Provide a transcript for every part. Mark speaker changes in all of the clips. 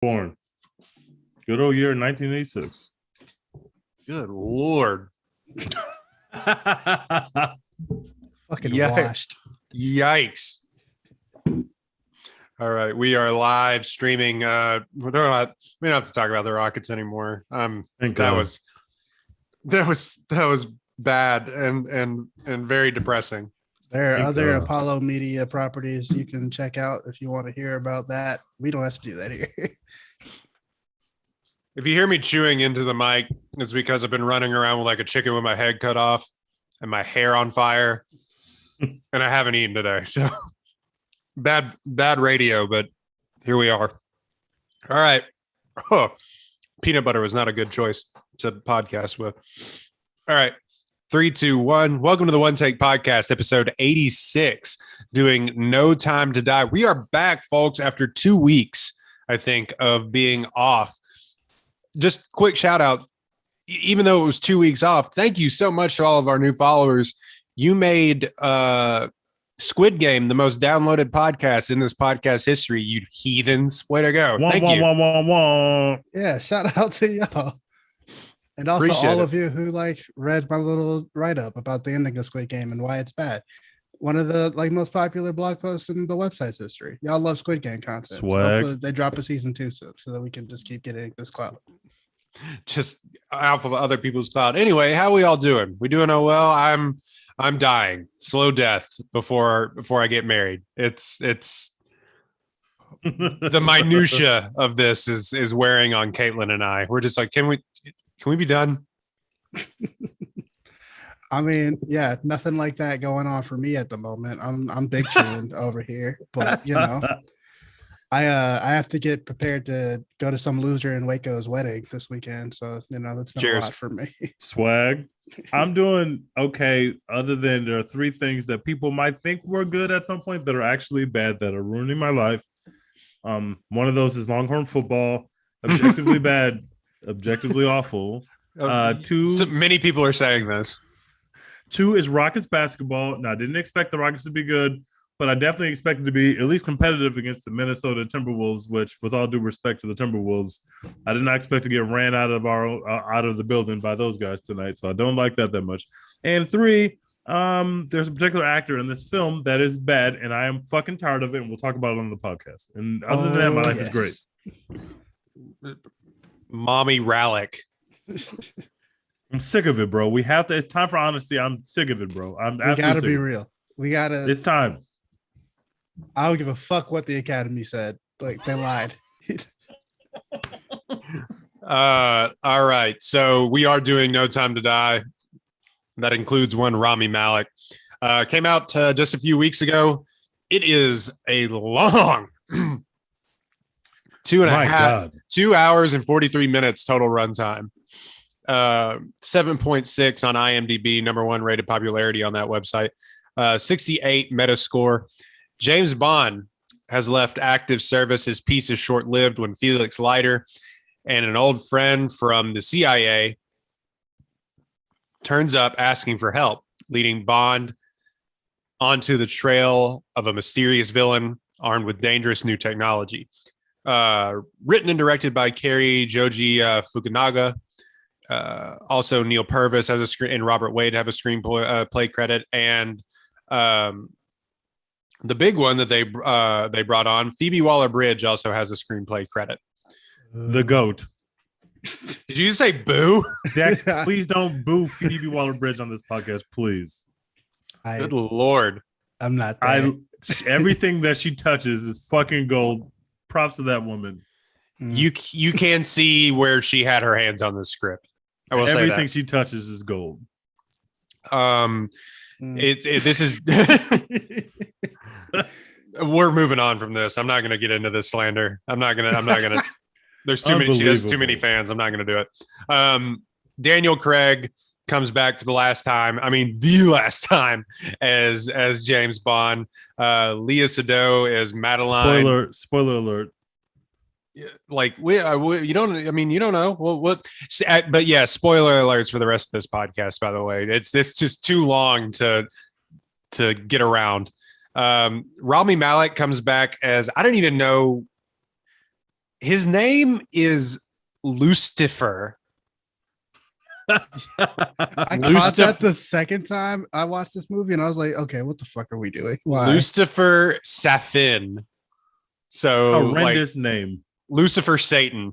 Speaker 1: Born. Good old year 1986.
Speaker 2: Good Lord.
Speaker 3: Fucking washed.
Speaker 2: Yikes. All right. We are live streaming. We don't have to talk about the Rockets anymore. That was bad and very depressing.
Speaker 3: There are other Apollo Media properties you can check out if you want to hear about that. We don't have to do that here.
Speaker 2: If you hear me chewing into the mic, it's because I've been running around with like a chicken with my head cut off and my hair on fire, and I haven't eaten today. So bad radio, but here we are. All right. Oh, peanut butter was not a good choice to podcast with. All right. 3, 2, 1. Welcome to the One Take Podcast, episode 86, doing No Time to Die. We are back, folks, after 2 weeks, I think, of being off. Just quick shout out, even though it was 2 weeks off, thank you so much to all of our new followers. You made Squid Game the most downloaded podcast in this podcast history, you heathens. Way to go. Thank you.
Speaker 3: Yeah, shout out to y'all. And also
Speaker 2: Appreciate
Speaker 3: all
Speaker 2: it.
Speaker 3: of you who read my little write-up about the ending of Squid Game and why it's bad. One of the most popular blog posts in the website's history. Y'all love Squid Game content. So hopefully they drop a season 2 soon so that we can just keep getting this clout.
Speaker 2: Just off of other people's cloud. Anyway, how we all doing? We doing oh well? I'm dying. Slow death before I get married. It's the minutia of this is wearing on Caitlin and I. We're just like, can we be done?
Speaker 3: I mean, yeah, nothing like that going on for me at the moment. I'm big chewing over here, but you know, I have to get prepared to go to some loser in Waco's wedding this weekend. So, you know, that's been a lot for me.
Speaker 1: Swag. I'm doing okay, other than there are 3 things that people might think were good at some point that are actually bad, that are ruining my life. One of those is Longhorn football, objectively bad, objectively awful. 2,
Speaker 2: so many people are saying this.
Speaker 1: 2 is Rockets basketball. Now, I didn't expect the Rockets to be good, but I definitely expected to be at least competitive against the Minnesota Timberwolves, which, with all due respect to the Timberwolves, I did not expect to get ran out of the building by those guys tonight. So I don't like that much. And 3, there's a particular actor in this film that is bad, and I am fucking tired of it, and we'll talk about it on the podcast. And other than that, my life is great.
Speaker 2: Mommy Rallick.
Speaker 1: I'm sick of it, bro. We have to. It's time for honesty. I'm sick of it, bro.
Speaker 3: We gotta be real.
Speaker 1: It's time.
Speaker 3: I don't give a fuck what the Academy said. Like, they lied.
Speaker 2: All right. So we are doing No Time to Die. That includes one Rami Malek. Came out just a few weeks ago. It is a long 2 hours and 43 minutes total runtime. 7.6 on IMDb, number 1 rated popularity on that website. 68 Metascore. James Bond has left active service. His piece is short-lived when Felix Leiter and an old friend from the CIA turns up asking for help, leading Bond onto the trail of a mysterious villain armed with dangerous new technology. Written and directed by Cary Joji Fukunaga. Also, Neil Purvis has a screen, and Robert Wade have a screenplay credit, and the big one that they brought on, Phoebe Waller-Bridge, also has a screenplay credit.
Speaker 1: The GOAT.
Speaker 2: Did you say boo?
Speaker 1: Dex, please don't boo Phoebe Waller-Bridge on this podcast, please.
Speaker 2: Good Lord.
Speaker 3: I'm not there.
Speaker 1: Everything that she touches is fucking gold. Props to that woman.
Speaker 2: You can see where she had her hands on the script. I will say that.
Speaker 1: Everything she touches is gold.
Speaker 2: This is we're moving on from this. I'm not going to get into this slander. I'm not going to there's too many. She has too many fans. I'm not going to do it. Daniel Craig comes back for the last time. I mean, the last time as James Bond. Leah Sado as Madeline.
Speaker 1: Spoiler alert.
Speaker 2: Like you don't know what, but yeah, spoiler alerts for the rest of this podcast. By the way, it's just too long to get around. Rami Malek comes back as, I don't even know His name is Lucifer.
Speaker 3: I caught that the second time I watched this movie, and I was like, okay, what the fuck are we doing? Why?
Speaker 2: Lucifer Safin. So
Speaker 1: horrendous name.
Speaker 2: Lucifer Satan.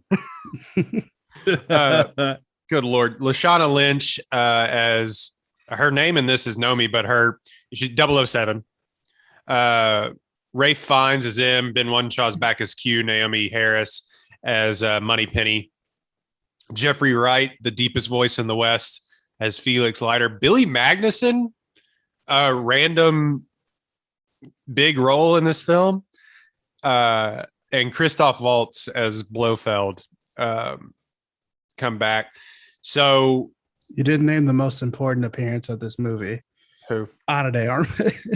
Speaker 2: Good Lord. Lashana Lynch, as her name in this is Nomi, but she's 007. Rafe Fiennes as M, Ben Wonshaw's back as Q, Naomi Harris as Moneypenny, Jeffrey Wright, the deepest voice in the West, as Felix Leiter, Billy Magnuson, a random big role in this film, and Christoph Waltz as Blofeld come back. So
Speaker 3: you didn't name the most important appearance of this movie.
Speaker 2: Who?
Speaker 3: Ana de Armas.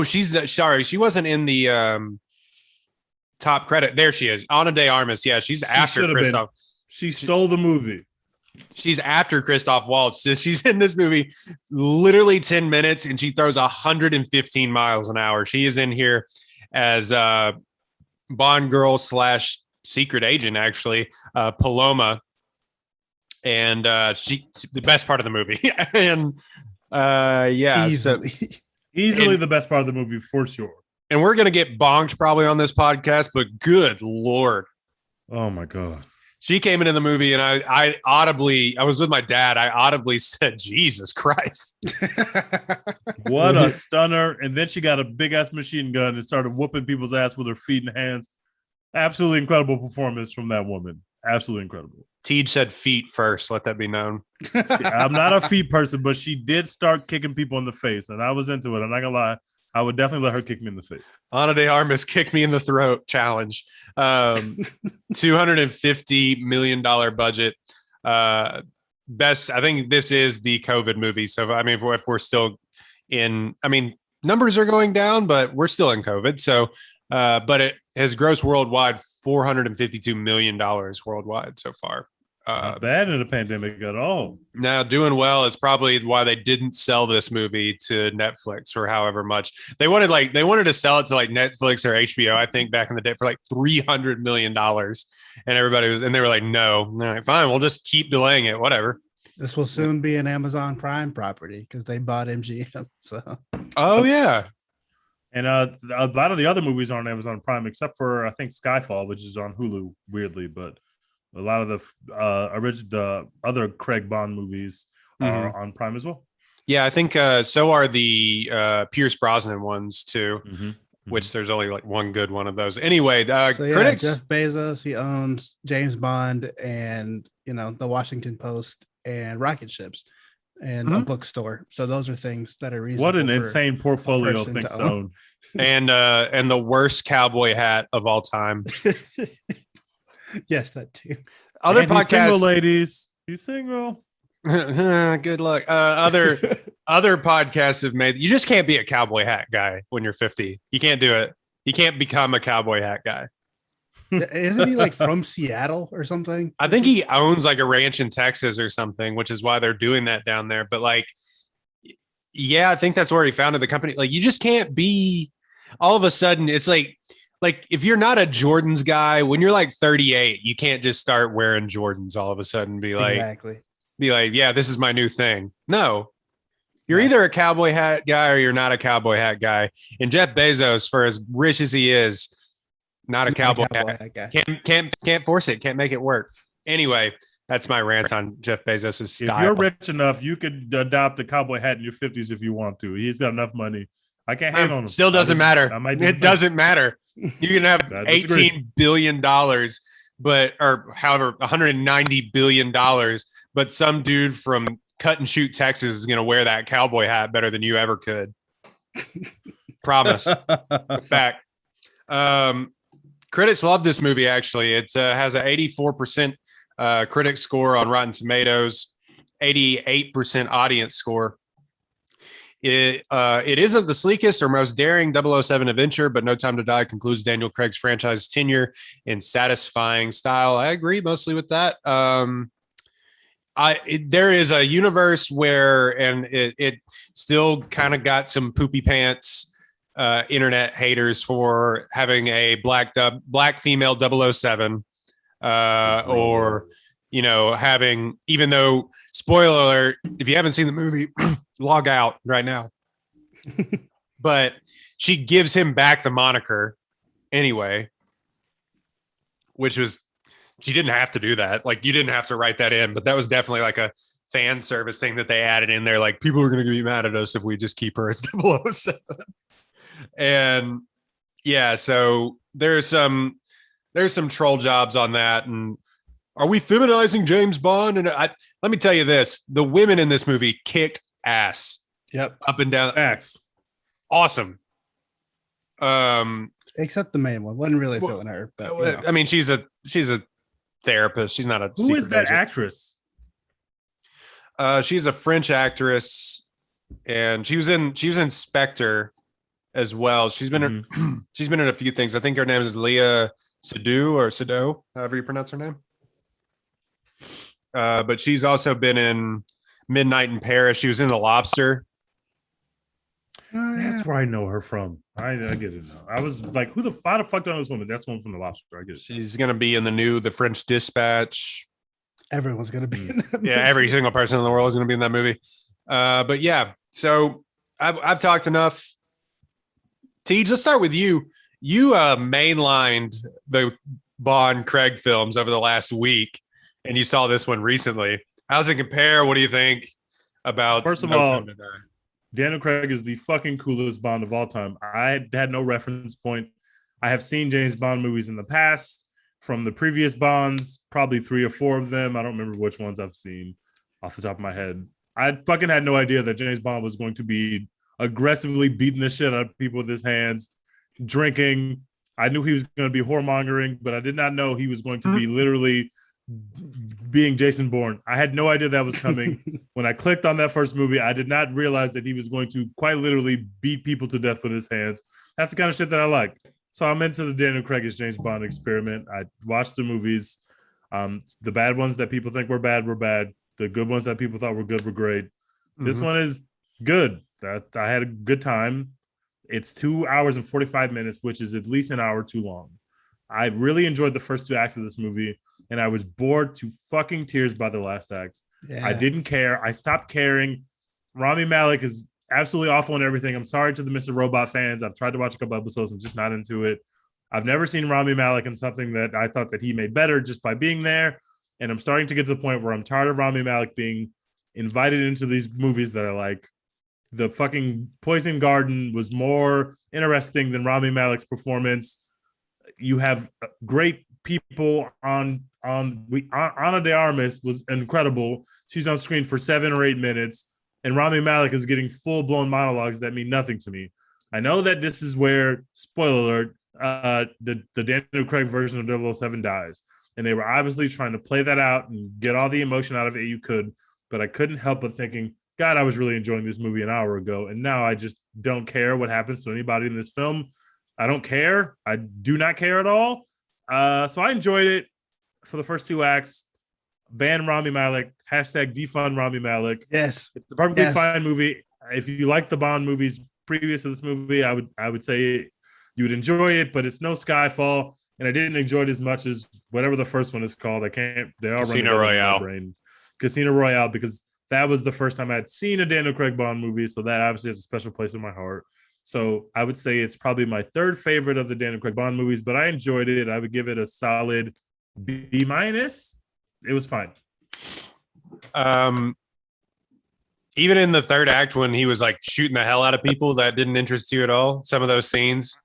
Speaker 2: She's sorry. She wasn't in the top credit. There she is. Ana de Armas. Yeah, she's after Christoph.
Speaker 1: She stole the movie.
Speaker 2: She's after Christoph Waltz. She's in this movie literally 10 minutes and she throws 115 miles an hour. She is in here as Bond girl / secret agent, actually, Paloma. And she the best part of the movie. And
Speaker 1: easily the best part of the movie for sure.
Speaker 2: And we're gonna get bonked probably on this podcast, but good Lord.
Speaker 1: Oh my God.
Speaker 2: She came into the movie and I was with my dad. I audibly said, Jesus Christ.
Speaker 1: What a stunner. And then she got a big ass machine gun and started whooping people's ass with her feet and hands. Absolutely incredible performance from that woman. Absolutely incredible.
Speaker 2: Tej said feet first. Let that be known.
Speaker 1: I'm not a feet person, but she did start kicking people in the face, and I was into it. I'm not gonna lie. I would definitely let her kick me in the face.
Speaker 2: Ana de Armas kick me in the throat challenge. $250 million budget. Best. I think this is the COVID movie. So I mean, if we're still in, I mean, numbers are going down, but we're still in COVID. So, but it has grossed worldwide $452 million worldwide so far.
Speaker 1: Not bad in a pandemic at all.
Speaker 2: Now, doing well is probably why they didn't sell this movie to Netflix or however much they wanted. Like they wanted to sell it to like Netflix or HBO, I think, back in the day for like $300 million, and they were like, no, all right, fine, we'll just keep delaying it, whatever.
Speaker 3: This will soon be an Amazon Prime property because they bought MGM. So,
Speaker 2: oh yeah.
Speaker 1: And a lot of the other movies are on Amazon Prime, except for I think Skyfall, which is on Hulu, weirdly. But a lot of the other Craig Bond movies are on Prime as well.
Speaker 2: Yeah, I think so are the Pierce Brosnan ones too. Which there's only like one good one of those. Anyway, critics.
Speaker 3: Jeff Bezos, he owns James Bond and the Washington Post and rocket ships and a bookstore. So those are things that are reasonable.
Speaker 1: What an insane portfolio of things to own.
Speaker 2: And the worst cowboy hat of all time.
Speaker 3: Yes, that too.
Speaker 2: Other podcasts,
Speaker 1: single, ladies. He's single.
Speaker 2: Good luck. Other podcasts have made. You just can't be a cowboy hat guy when you're 50. You can't do it. You can't become a cowboy hat guy.
Speaker 3: Isn't he like from Seattle or something?
Speaker 2: I think he owns like a ranch in Texas or something, which is why they're doing that down there. But like, yeah, I think that's where he founded the company. Like, you just can't be. All of a sudden, it's like if you're not a Jordans guy, when you're like 38, you can't just start wearing Jordans all of a sudden. Be like, yeah, this is my new thing. No, you're either a cowboy hat guy or you're not a cowboy hat guy. And Jeff Bezos, for as rich as he is, not a cowboy hat guy. Can't force it. Can't make it work. Anyway, that's my rant on Jeff Bezos' style.
Speaker 1: If you're rich enough, you could adopt a cowboy hat in your 50s if you want to. He's got enough money. I can't hate on him.
Speaker 2: Still doesn't matter. It doesn't matter. You can have $18 billion, or however, $190 billion, but some dude from Cut and Shoot, Texas is going to wear that cowboy hat better than you ever could. Promise. Fact. Critics love this movie, actually. It has an 84% critic score on Rotten Tomatoes, 88% audience score. It isn't the sleekest or most daring 007 adventure, but No Time to Die concludes Daniel Craig's franchise tenure in satisfying style. I agree mostly with that. There is a universe where, and it still kind of got some poopy pants internet haters for having a black female 007, or having, even though, spoiler alert, if you haven't seen the movie, log out right now. But she gives him back the moniker anyway, which was, she didn't have to do that. Like, you didn't have to write that in, but that was definitely like a fan service thing that they added in there. Like, people are going to be mad at us if we just keep her as 007. And yeah, so there's some troll jobs on that. And are we feminizing James Bond? And let me tell you this, the women in this movie kicked ass.
Speaker 3: Yep.
Speaker 2: Up and down.
Speaker 1: Facts.
Speaker 2: Awesome.
Speaker 3: Except the main one. Wasn't really feeling her, but
Speaker 2: I mean, she's a therapist. She's not a
Speaker 1: Who is that
Speaker 2: agent.
Speaker 1: actress?
Speaker 2: She's a French actress, and she was in Spectre as well. She's been in, she's been in a few things. I think her name is Leah Sado, however you pronounce her name. But she's also been in Midnight in Paris. She was in The Lobster.
Speaker 1: That's where I know her from. I get it now. I was like, who the fuck do I know this woman? That's one from The Lobster. I get it.
Speaker 2: She's gonna be in the French Dispatch.
Speaker 3: everyone's gonna be in that
Speaker 2: Yeah,
Speaker 3: movie.
Speaker 2: every single person in the world is gonna be in that movie. But yeah, so I've talked enough. Tej, let's start with you. You mainlined the Bond Craig films over the last week, and you saw this one recently. How's it compare? What do you think about?
Speaker 1: First of
Speaker 2: No
Speaker 1: all,
Speaker 2: Time to Die?
Speaker 1: Daniel Craig is the fucking coolest Bond of all time. I had no reference point. I have seen James Bond movies in the past from the previous Bonds, probably 3 or 4 of them. I don't remember which ones I've seen off the top of my head. I fucking had no idea that James Bond was going to be aggressively beating the shit out of people with his hands, drinking. I knew he was going to be whoremongering, but I did not know he was going to be literally being Jason Bourne. I had no idea that was coming. When I clicked on that first movie, I did not realize that he was going to quite literally beat people to death with his hands. That's the kind of shit that I like. So I'm into the Daniel Craig as James Bond experiment. I watched the movies. The bad ones that people think were bad. The good ones that people thought were good were great. This one is good. I had a good time. It's 2 hours and 45 minutes, which is at least an hour too long. I really enjoyed the first 2 acts of this movie, and I was bored to fucking tears by the last act.
Speaker 3: Yeah.
Speaker 1: I didn't care. I stopped caring. Rami Malek is absolutely awful and everything. I'm sorry to the Mr. Robot fans. I've tried to watch a couple episodes. I'm just not into it. I've never seen Rami Malek in something that I thought that he made better just by being there. And I'm starting to get to the point where I'm tired of Rami Malek being invited into these movies that I like. The fucking Poison Garden was more interesting than Rami Malek's performance. You have great people on Ana de Armas was incredible. She's on screen for 7 or 8 minutes, and Rami Malek is getting full-blown monologues that mean nothing to me. I know that this is where, spoiler alert, the Daniel Craig version of 007 dies. And they were obviously trying to play that out and get all the emotion out of it you could. But I couldn't help but thinking, God, I was really enjoying this movie an hour ago. And now I just don't care what happens to anybody in this film. I don't care. I do not care at all. So I enjoyed it for the first 2 acts. Ban Rami Malek. Hashtag defund Rami Malek.
Speaker 3: Yes.
Speaker 1: It's a perfectly fine movie. If you like the Bond movies previous to this movie, I would say you would enjoy it, but it's no Skyfall. And I didn't enjoy it as much as whatever the first one is called. They all
Speaker 2: Casino Royale.
Speaker 1: Casino Royale, because that was the first time I had seen a Daniel Craig Bond movie. So that obviously has a special place in my heart. So I would say it's probably my 3rd favorite of the Daniel Craig Bond movies, but I enjoyed it. I would give it a solid B-. It was fine.
Speaker 2: Even in the 3rd act, when he was like shooting the hell out of people, that didn't interest you at all. Some of those scenes.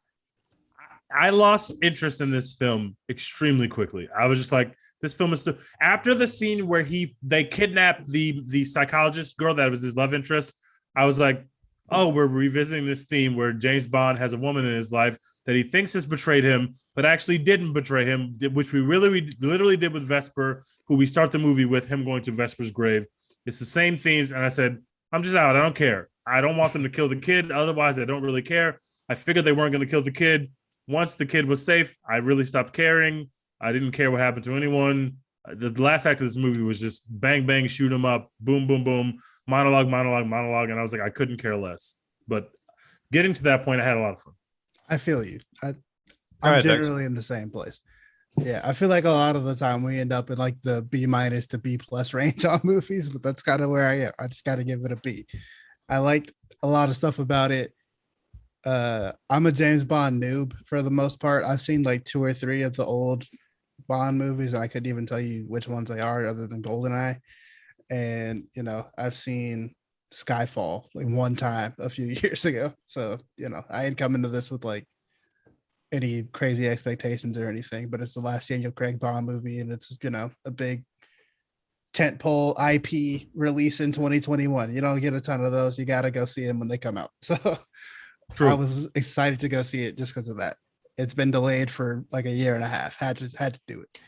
Speaker 1: I lost interest in this film extremely quickly. I was just like, this film is still, after the scene where they kidnapped the psychologist girl that was his love interest. I was like, oh, we're revisiting this theme where James Bond has a woman in his life that he thinks has betrayed him, but actually didn't betray him, which we literally did with Vesper, who we start the movie with him going to Vesper's grave. It's the same themes. And I said, I'm just out. I don't care. I don't want them to kill the kid. Otherwise, I don't really care. I figured they weren't going to kill the kid. Once the kid was safe, I really stopped caring. I didn't care what happened to anyone. The last act of this movie was just bang, bang, shoot 'em up, boom, boom, boom, monologue. And I was like, I couldn't care less. But getting to that point, I had a lot of fun.
Speaker 3: I feel you. I'm
Speaker 2: right,
Speaker 3: generally in the same place. Yeah, I feel like a lot of the time we end up in like the B- to B+ range on movies, but that's kind of where I am. I just got to give it a B. I liked a lot of stuff about it. I'm a James Bond noob for the most part. I've seen like 2 or 3 of the old Bond movies, and I couldn't even tell you which ones they are other than GoldenEye. And I've seen Skyfall like one time a few years ago. So, I ain't coming to this with like any crazy expectations or anything, but it's the last Daniel Craig Bond movie, and it's a big tentpole IP release in 2021. You don't get a ton of those. You got to go see them when they come out. So
Speaker 1: True.
Speaker 3: I was excited to go see it just because of that. It's been delayed for like a year and a half. Had to do it.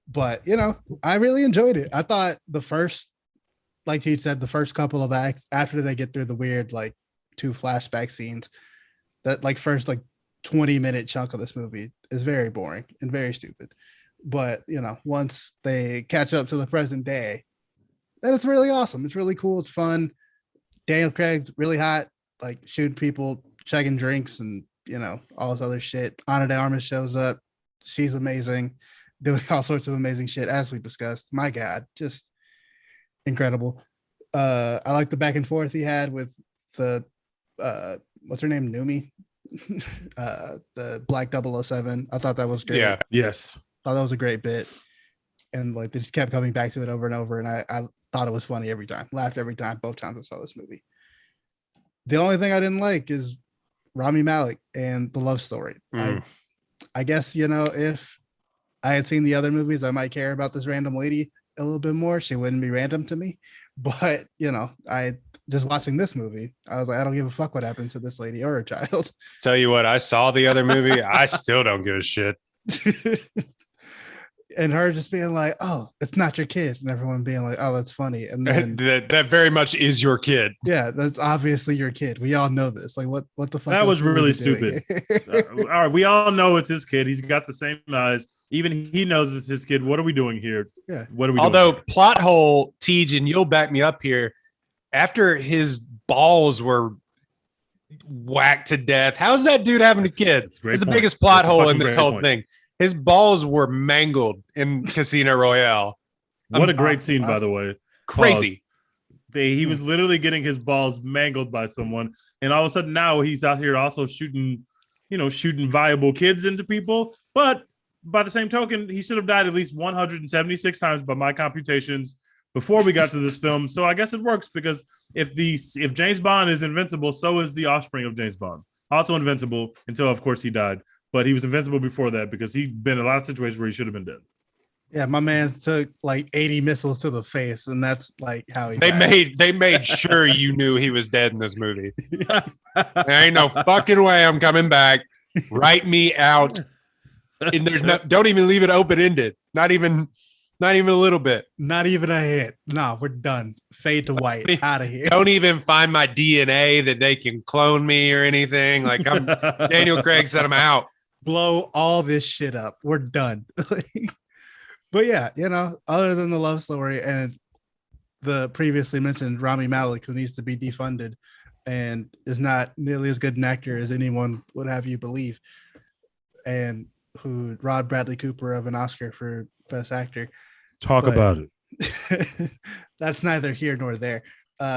Speaker 3: But I really enjoyed it. I thought the first, like Teach said, the first couple of acts after they get through the weird like 2 flashback scenes, that like first like 20-minute chunk of this movie is very boring and very stupid. But once they catch up to the present day, then it's really awesome. It's really cool. It's fun. Daniel Craig's really hot, like shooting people, chugging drinks, and all this other shit. Ana de Armas shows up. She's amazing, doing all sorts of amazing shit, as we discussed. My God, just incredible. I like the back and forth he had with the what's her name, Numi, the Black 007. I thought that was great.
Speaker 2: Yeah.
Speaker 1: Yes.
Speaker 3: Thought that was a great bit, and like they just kept coming back to it over and over, and I thought it was funny every time. Laughed every time, both times I saw this movie. The only thing I didn't like is Rami Malek and the love story. I guess if I had seen the other movies, I might care about this random lady a little bit more. She wouldn't be random to me, but I just watching this movie, I was like, I don't give a fuck what happened to this lady or her child.
Speaker 2: Tell you what, I saw the other movie. I still don't give a shit.
Speaker 3: And her just being like, oh, it's not your kid. And everyone being like, oh, that's funny. And then
Speaker 2: that very much is your kid.
Speaker 3: yeah, that's obviously your kid. We all know this. Like, what the fuck?
Speaker 1: That was really
Speaker 3: doing?
Speaker 1: stupid. All right, we all know it's his kid. He's got the same eyes. Even he knows it's his kid. What are we doing here?
Speaker 3: Yeah.
Speaker 1: What are we
Speaker 2: Although
Speaker 1: doing?
Speaker 2: plot hole, Tej, and you'll back me up here. After his balls were whacked to death, how's that dude having a kid?
Speaker 1: It's the
Speaker 2: It's the biggest plot hole in this whole
Speaker 1: point.
Speaker 2: thing. His balls were mangled in Casino Royale.
Speaker 1: What a great scene, by the way.
Speaker 2: Crazy.
Speaker 1: He was literally getting his balls mangled by someone, and all of a sudden now he's out here also shooting viable kids into people. But by the same token, he should have died at least 176 times by my computations before we got to this film. So I guess it works, because if James Bond is invincible, so is the offspring of James Bond. Also invincible until, of course, he died. But he was invincible before that, because he'd been in a lot of situations where he should have been dead.
Speaker 3: Yeah, my man took like 80 missiles to the face, and that's like how he
Speaker 2: They made sure you knew he was dead in this movie. There ain't no fucking way I'm coming back. Write me out. And don't even leave it open ended. Not even a little bit.
Speaker 3: Not even a hit. No, we're done. Fade to white. Out of here.
Speaker 2: Don't even find my DNA that they can clone me or anything. Like Daniel Craig said, I'm out.
Speaker 3: Blow all this shit up. We're done. But yeah, other than the love story and the previously mentioned Rami Malek, who needs to be defunded and is not nearly as good an actor as anyone would have you believe, and who robbed Bradley Cooper of an Oscar for Best Actor.
Speaker 1: Talk about it.
Speaker 3: That's neither here nor there.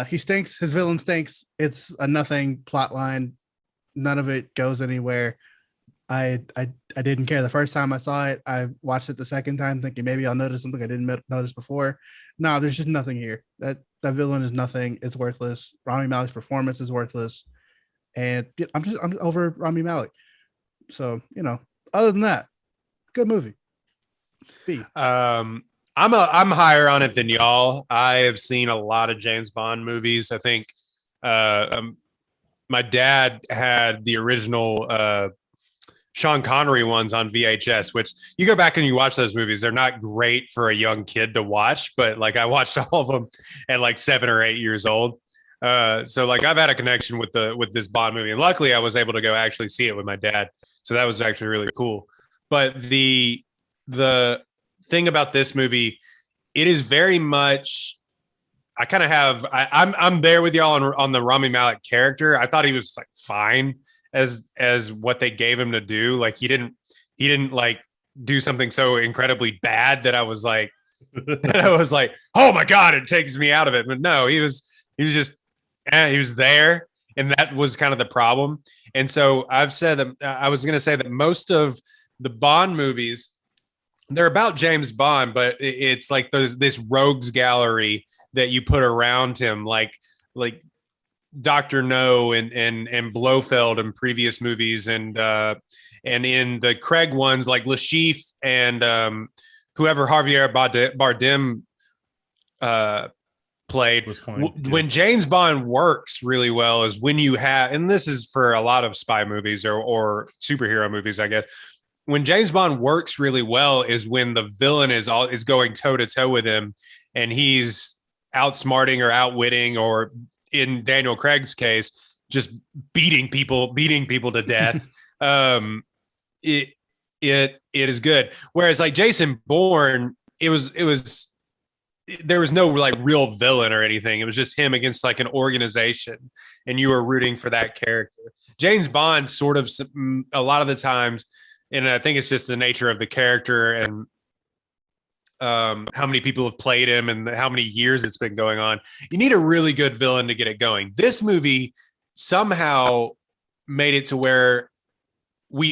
Speaker 3: He stinks. His villain stinks. It's a nothing plot line. None of it goes anywhere. I didn't care the first time I saw it. I watched it the second time thinking maybe I'll notice something I didn't notice before. No, there's just nothing here. That villain is nothing. It's worthless. Rami Malek's performance is worthless. And I'm over Rami Malek. So, other than that, good movie. B.
Speaker 2: I'm higher on it than y'all. I have seen a lot of James Bond movies. I think my dad had the original Sean Connery ones on VHS, which you go back and you watch those movies. They're not great for a young kid to watch, but like I watched all of them at like 7 or 8 years old. So like I've had a connection with this Bond movie, and luckily I was able to go actually see it with my dad. So that was actually really cool. But the thing about this movie, it is very much, I kind of have I'm there with y'all on the Rami Malek character. I thought he was like fine as what they gave him to do. Like he didn't like do something so incredibly bad that I was like oh my god, it takes me out of it. But no, he was just he was there, and that was kind of the problem. And so I've said that I was going to say that most of the Bond movies, they're about James Bond, but it's like this rogues gallery that you put around him, like Dr. No and Blofeld in previous movies, and in the Craig ones like Le Chiffre and whoever Javier Bardem played. When James Bond works really well is when you have, and this is for a lot of spy movies or superhero movies, I guess. When James Bond works really well is when the villain is going toe to toe with him, and he's outsmarting or outwitting, or in Daniel Craig's case, just beating people to death. It is good. Whereas like Jason Bourne, there was no like real villain or anything. It was just him against like an organization, and you were rooting for that character. James Bond sort of a lot of the times, and I think it's just the nature of the character and how many people have played him and how many years it's been going on. You need a really good villain to get it going. This movie somehow made it to where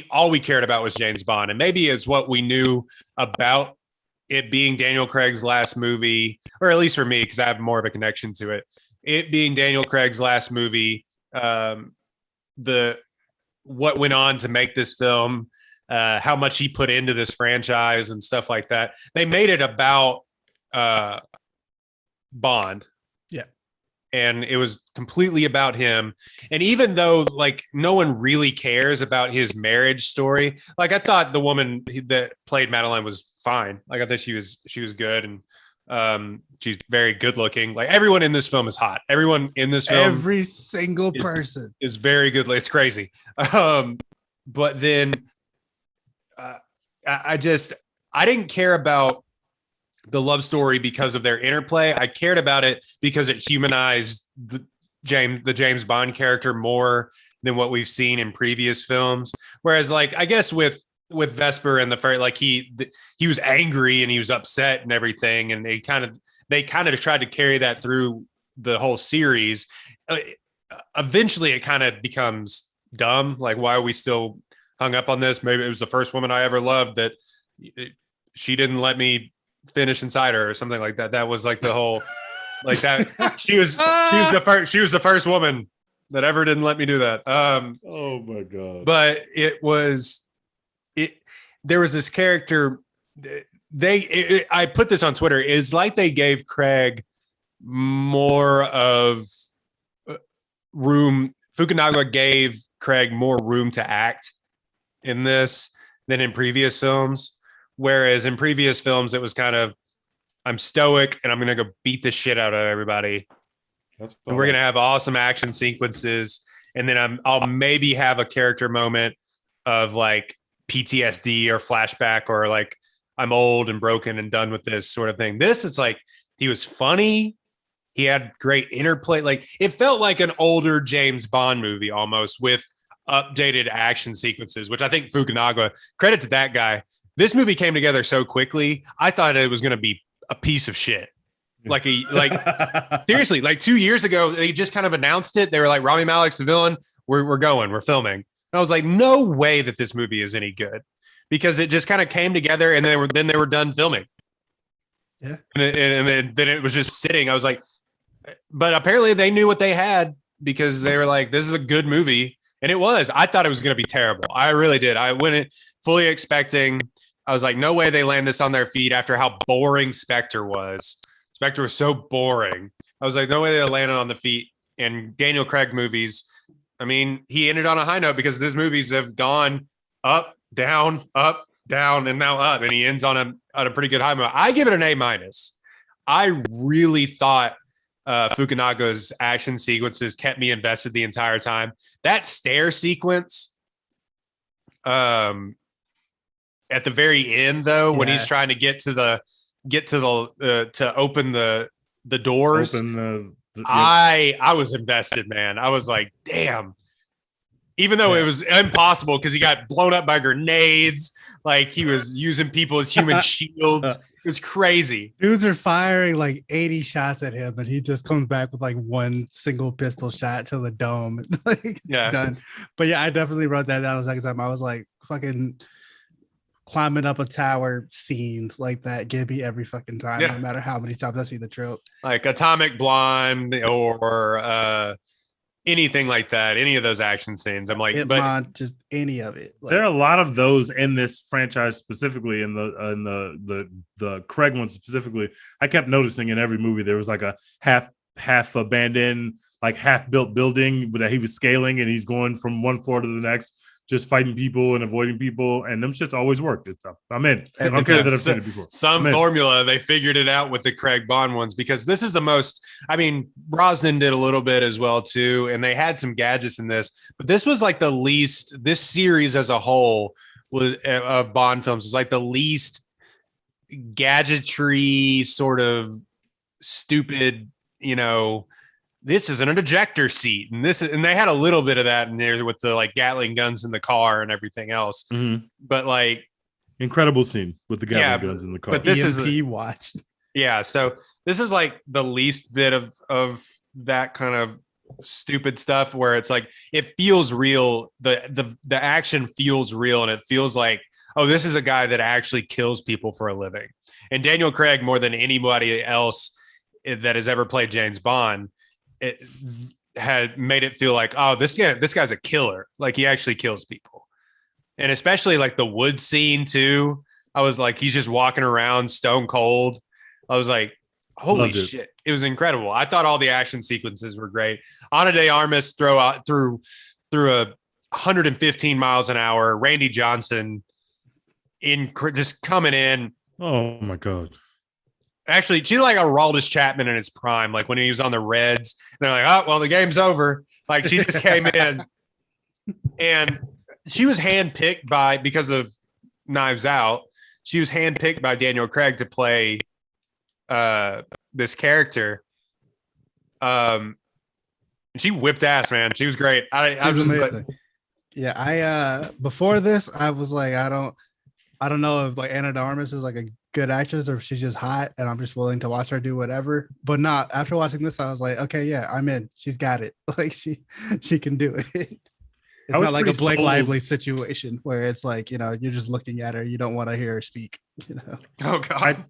Speaker 2: all we cared about was James Bond, and maybe it's what we knew about it being Daniel Craig's last movie, or at least for me, because I have more of a connection to it. It being Daniel Craig's last movie, what went on to make this film, how much he put into this franchise and stuff like that. They made it about Bond.
Speaker 3: Yeah.
Speaker 2: And it was completely about him. And even though like no one really cares about his marriage story, like I thought the woman that played Madeline was fine. Like I thought she was good, and she's very good looking. Like everyone in this film is hot. Everyone in this film,
Speaker 3: every single person
Speaker 2: is very good. It's crazy. But then I didn't care about the love story because of their interplay. I cared about it because it humanized the James Bond character more than what we've seen in previous films. Whereas, like, I guess with Vesper and the first, like he was angry and he was upset and everything, and they kind of tried to carry that through the whole series. Eventually, it kind of becomes dumb. Like, why are we still hung up on this? Maybe it was the first woman I ever loved that she didn't let me finish inside her or something like that. That was like the whole, like that. She was the first woman that ever didn't let me do that.
Speaker 1: Oh my God.
Speaker 2: But there was this character. I put this on Twitter. It's like they gave Craig more of room. Fukunaga gave Craig more room to act in this than in previous films. Whereas in previous films, it was kind of, I'm stoic and I'm going to go beat the shit out of everybody. And we're going to have awesome action sequences. And then I'll maybe have a character moment of like PTSD or flashback, or like I'm old and broken and done with this sort of thing. This is like, he was funny. He had great interplay. Like it felt like an older James Bond movie almost, with updated action sequences, which I think Fukunaga, credit to that guy. This movie came together so quickly. I thought it was going to be a piece of shit. Like seriously, like 2 years ago, they just kind of announced it. They were like, Rami Malek's the villain. We're filming. And I was like, no way that this movie is any good, because it just kind of came together, and then they were done filming.
Speaker 3: Yeah.
Speaker 2: And then it was just sitting. I was like, but apparently they knew what they had, because they were like, this is a good movie. And it was. I thought it was going to be terrible. I really did. I went in fully expecting. I was like, no way they land this on their feet after how boring Spectre was. Spectre was so boring. I was like, no way they landed on the feet. And Daniel Craig movies, I mean, he ended on a high note, because his movies have gone up, down, and now up. And he ends on a pretty good high note. I give it an A-. I really thought Fukunaga's action sequences kept me invested the entire time. That stair sequence, at the very end, though, when he's trying to get to open the the doors.
Speaker 1: Open
Speaker 2: I was invested, man. I was like, damn. Even though it was impossible because he got blown up by grenades, like he was using people as human shields. It was crazy.
Speaker 3: Dudes are firing like 80 shots at him, and he just comes back with like one single pistol shot to the dome. Like,
Speaker 2: Yeah.
Speaker 3: done. But yeah, I definitely wrote that down the second time. I was like, fucking climbing up a tower scenes like that give me every fucking time, no matter how many times I see the trope.
Speaker 2: Like Atomic Blonde or anything like that, any of those action scenes. I'm like,
Speaker 3: just any of it.
Speaker 1: Like, there are a lot of those in this franchise, specifically in the Craig one specifically. I kept noticing in every movie there was like a half abandoned, like half built building that he was scaling, and he's going from one floor to the next, just fighting people and avoiding people, and them shits always worked. I'm in. I don't care that I've seen it before.
Speaker 2: Some formula, they figured it out with the Craig Bond ones, because this is the most, I mean, Brosnan did a little bit as well too, and they had some gadgets in this, but this was like the least, this series as a whole was of Bond films was like the least gadgetry, sort of stupid, this isn't an ejector seat, and they had a little bit of that in there with the like Gatling guns in the car and everything else.
Speaker 1: Mm-hmm.
Speaker 2: But like,
Speaker 1: incredible scene with the Gatling guns in the car.
Speaker 2: But this
Speaker 3: is watch.
Speaker 2: Yeah, so this is like the least bit of that kind of stupid stuff where it's like it feels real. The action feels real, and it feels like, oh, this is a guy that actually kills people for a living. And Daniel Craig, more than anybody else that has ever played James Bond, it had made it feel like, oh, this guy's a killer. Like, he actually kills people. And especially like the wood scene too. I was like, he's just walking around stone cold. I was like, holy shit. It was incredible. I thought all the action sequences were great. Ana de Armas through a 115 miles an hour. Randy Johnson just coming in.
Speaker 1: Oh my God.
Speaker 2: Actually, she's like a Aroldis Chapman in his prime, like when he was on the Reds. They're like, oh, well, the game's over. Like, she just came in, and she was handpicked because of Knives Out. She was handpicked by Daniel Craig to play this character. She whipped ass, man. She was great. I was just like,
Speaker 3: yeah. Before this, I was like, I don't know if like Ana de Armas is like a good actress or if she's just hot and I'm just willing to watch her do whatever. But not after watching this, I was like, okay, yeah, I'm in. She's got it. Like, she can do it. It's not like a Blake Lively situation where it's like, you're just looking at her, you don't want to hear her speak.
Speaker 2: Oh God.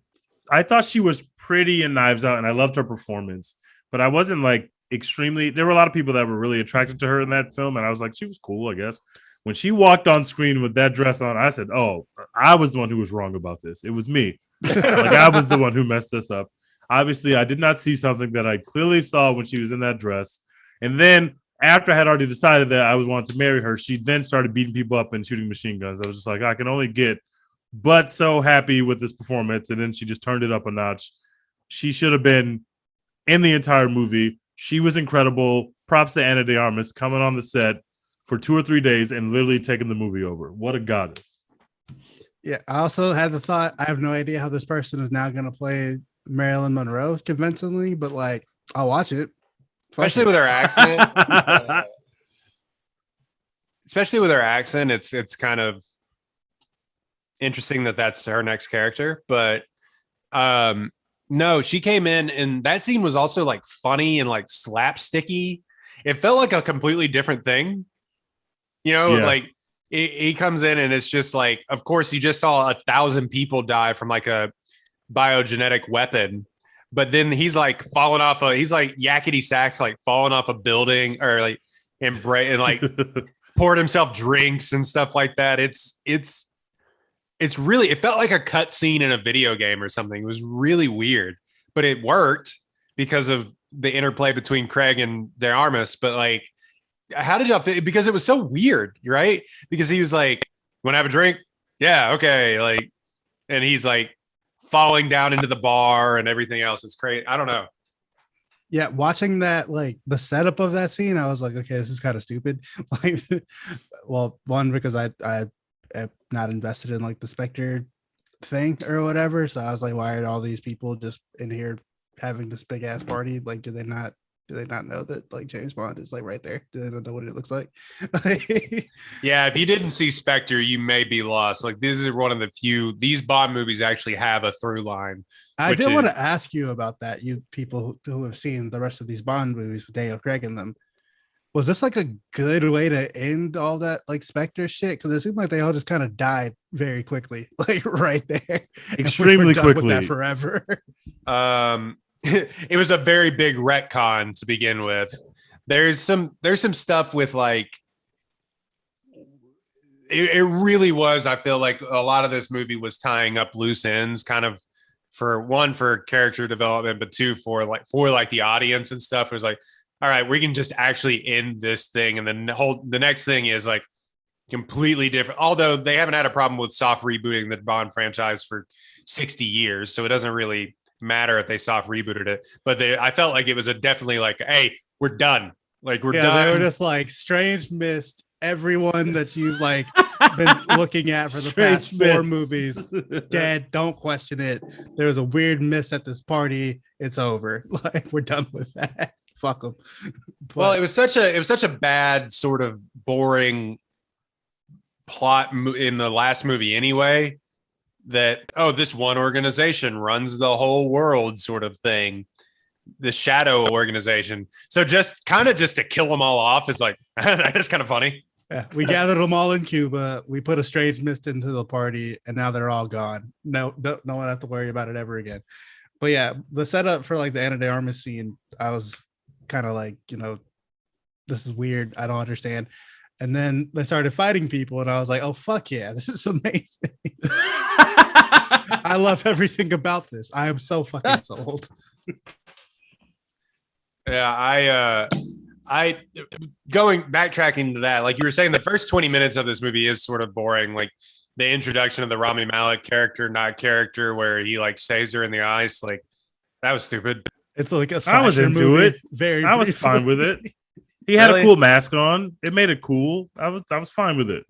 Speaker 1: I thought she was pretty in Knives Out, and I loved her performance, but I wasn't like extremely. There were a lot of people that were really attracted to her in that film, and I was like, she was cool, I guess. When she walked on screen with that dress on, I said, oh, I was the one who was wrong about this. It was me. Like, I was the one who messed this up. Obviously, I did not see something that I clearly saw when she was in that dress. And then after I had already decided that I was wanting to marry her, she then started beating people up and shooting machine guns. I was just like, I can only get but so happy with this performance. And then she just turned it up a notch. She should have been in the entire movie. She was incredible. Props to Ana de Armas coming on the set for 2 or 3 days and literally taking the movie over. What a goddess.
Speaker 3: Yeah, I also had the thought, I have no idea how this person is now going to play Marilyn Monroe convincingly, but like, I'll watch it.
Speaker 2: Especially with her accent. Especially with her accent, it's kind of interesting that that's her next character. But no, she came in, and that scene was also like funny and like slapsticky. It felt like a completely different thing. Like he comes in and it's just like, of course, you just saw 1,000 people die from like a biogenetic weapon, but then he's like falling off he's like yakety sax, like falling off a building or like and like poured himself drinks and stuff like that. It's really, it felt like a cut scene in a video game or something. It was really weird, but it worked because of the interplay between Craig and de Armas. But like, how did y'all feel? Because it was so weird, right? Because he was like, "Want to have a drink?" Yeah, okay. Like, and he's like falling down into the bar and everything else. It's crazy. I don't know.
Speaker 3: Yeah, watching that, like the setup of that scene, I was like, okay, this is kind of stupid. Like, well, one, because I am not invested in like the Spectre thing or whatever. So I was like, why are all these people just in here having this big ass party? Like, do they not know that like James Bond is like right there? Do they not know what it looks like?
Speaker 2: Yeah, if you didn't see Spectre, you may be lost. Like this is one of the few. These Bond movies actually have a through line.
Speaker 3: I
Speaker 2: which
Speaker 3: did
Speaker 2: is-
Speaker 3: want to ask you about that. You people who have seen the rest of these Bond movies with Daniel Craig in them. Was this like a good way to end all that like Spectre shit? Because it seemed like they all just kind of died very quickly, like right there. And we were
Speaker 1: Extremely
Speaker 3: done with
Speaker 1: quickly.
Speaker 3: that forever.
Speaker 2: It was a very big retcon to begin with. There's some stuff with like it really was. I feel like a lot of this movie was tying up loose ends, kind of for character development, but two for the audience and stuff. It was like, all right, we can just actually end this thing, and then the next thing is like completely different. Although they haven't had a problem with soft rebooting the Bond franchise for 60 years, so it doesn't really matter if they soft rebooted it. But I felt like it was definitely like, hey, we're done. Like we're done.
Speaker 3: They were just like Strange missed everyone that you've like been looking at for the past 4 movies. Dead, don't question it. There was a weird miss at this party. It's over. Like we're done with that. Fuck them.
Speaker 2: Well, it was such a bad sort of boring plot in the last movie anyway, that this one organization runs the whole world sort of thing, the shadow organization. So just to kill them all off is like that's kind of funny.
Speaker 3: Yeah, we gathered them all in Cuba. We put a Strange mist into the party, and now they're all gone. No one has to worry about it ever again. But yeah, the setup for like the Ana de Armas scene, I was kind of like, this is weird. I don't understand. And then they started fighting people, and I was like, oh fuck yeah, this is amazing. I love everything about this. I am so fucking sold.
Speaker 2: Yeah, I backtracking to that, like you were saying, the first 20 minutes of this movie is sort of boring. Like the introduction of the Rami Malek character, where he like saves her in the ice, like that was stupid.
Speaker 3: It's like a
Speaker 1: I was into
Speaker 3: movie,
Speaker 1: it. I was fine with it. He had a cool mask on. It made it cool. I was fine with it.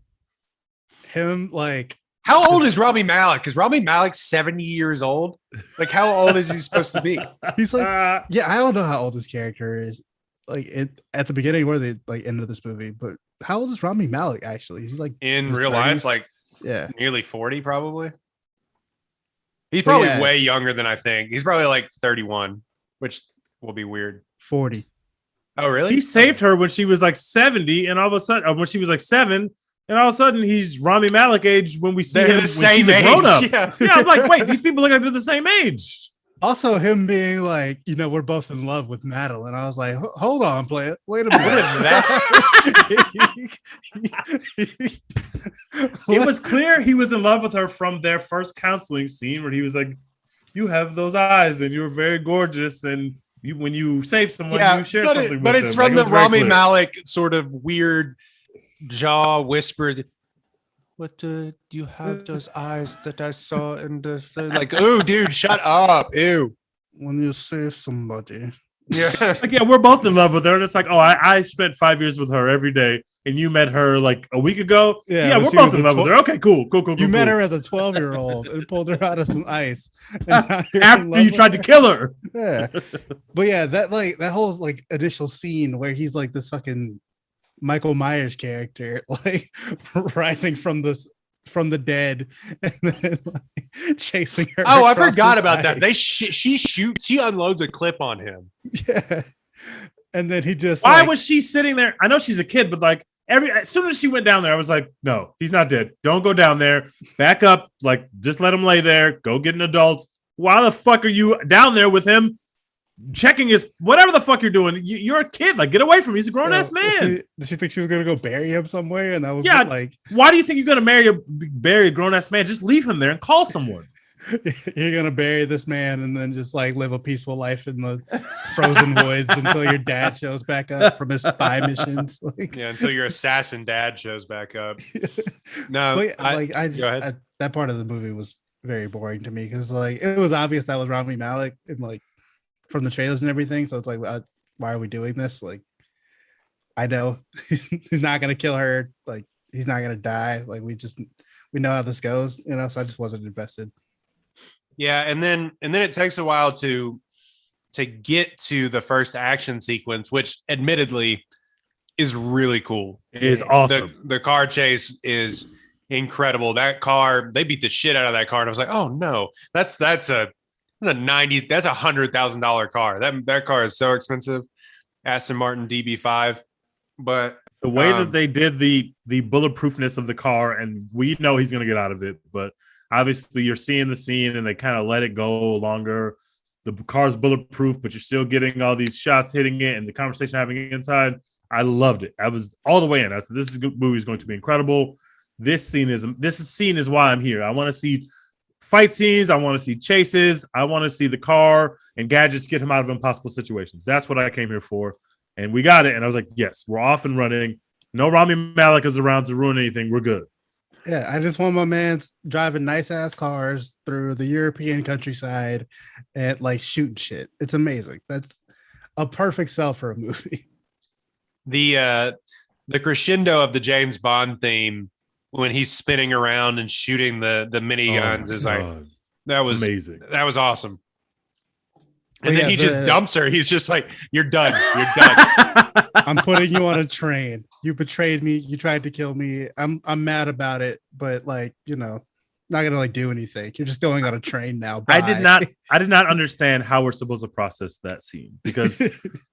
Speaker 3: Him like,
Speaker 2: how old is Rami Malek? Is Rami Malek 70 years old? Like how old is he supposed to be?
Speaker 3: He's like, yeah, I don't know how old his character is. Like at the beginning where they like ended this movie, but how old is Rami Malek actually? Is he like
Speaker 2: in real life, like nearly 40 probably? He's probably way younger than I think. He's probably like 31, which will be weird.
Speaker 3: 40.
Speaker 2: Oh, really?
Speaker 1: He saved her when she was like 70, and all of a sudden, when she was like 7, and all of a sudden he's Rami Malek age when we see him when she's a grown up. Yeah, I'm like, wait, these people look like they're the same age.
Speaker 3: Also, him being like, we're both in love with Madeline. I was like, hold on, play it. Wait a minute.
Speaker 1: It was clear he was in love with her from their first counseling scene where he was like, you have those eyes and you're very gorgeous, and when you save someone, you share something with them.
Speaker 2: But it's from the Rami Malek sort of weird jaw whispered, what do you have those eyes that I saw in the like, oh dude, shut up. Ew.
Speaker 3: When you save somebody.
Speaker 2: Yeah.
Speaker 1: Like, yeah, we're both in love with her. And it's like, I spent 5 years with her every day, and you met her like a week ago. Yeah, we're both in love with her. Okay, cool. You
Speaker 3: met her as a 12-year-old and pulled her out of some ice.
Speaker 1: After you tried to kill her.
Speaker 3: Yeah. But yeah, that whole like initial scene where he's like this fucking Michael Myers character, like rising from the dead and then like, chasing her.
Speaker 2: Oh, I forgot about that. She unloads a clip on him.
Speaker 3: Yeah. And then he just
Speaker 1: why was she sitting there? I know she's a kid, but like as soon as she went down there, I was like, no, he's not dead. Don't go down there. Back up. Like, just let him lay there. Go get an adult. Why the fuck are you down there with him? Checking his whatever the fuck you're doing. You're a kid. Like, get away from him. He's a grown ass man.
Speaker 3: Did she think she was gonna go bury him somewhere? And that was like,
Speaker 1: why do you think you're gonna bury a grown ass man? Just leave him there and call someone.
Speaker 3: You're gonna bury this man and then just like live a peaceful life in the frozen woods until your dad shows back up from his spy missions. Like,
Speaker 2: yeah, until your assassin dad shows back up. No,
Speaker 3: that part of the movie was very boring to me because like it was obvious that was Rami Malek and like from the trailers and everything. So it's like, why are we doing this? Like, I know he's not gonna kill her. Like, he's not gonna die. Like, we know how this goes, So I just wasn't invested.
Speaker 2: Yeah, and then it takes a while to to get to the first action sequence, which admittedly is really cool.
Speaker 1: It is awesome.
Speaker 2: The car chase is incredible. That car, they beat the shit out of that car, and I was like, oh no, that's a $100,000 car. That car is so expensive. Aston Martin DB5, but
Speaker 1: the way that they did the bulletproofness of the car, and we know he's going to get out of it, but obviously you're seeing the scene and they kind of let it go longer. The car's bulletproof, but you're still getting all these shots hitting it and the conversation having inside. I loved it. I was all the way in. I said, this movie is going to be incredible. This scene is why I'm here. I want to see fight scenes. I want to see chases. I want to see the car and gadgets get him out of impossible situations. That's what I came here for. And we got it. And I was like, yes, we're off and running. No Rami Malek is around to ruin anything. We're good.
Speaker 3: Yeah, I just want my man driving nice ass cars through the European countryside and like shooting shit. It's amazing. That's a perfect sell for a movie.
Speaker 2: The crescendo of the James Bond theme when he's spinning around and shooting the miniguns is like, that was
Speaker 1: amazing.
Speaker 2: That was awesome. And
Speaker 3: Well,
Speaker 2: then
Speaker 3: yeah,
Speaker 2: he just dumps her. He's just like, you're done. You're done.
Speaker 3: I'm putting you on a train. You betrayed me. You tried to kill me. I'm mad about it, but like, you know, not gonna like do anything. You're just going on a train now. Bye.
Speaker 1: I did not understand how we're supposed to process that scene because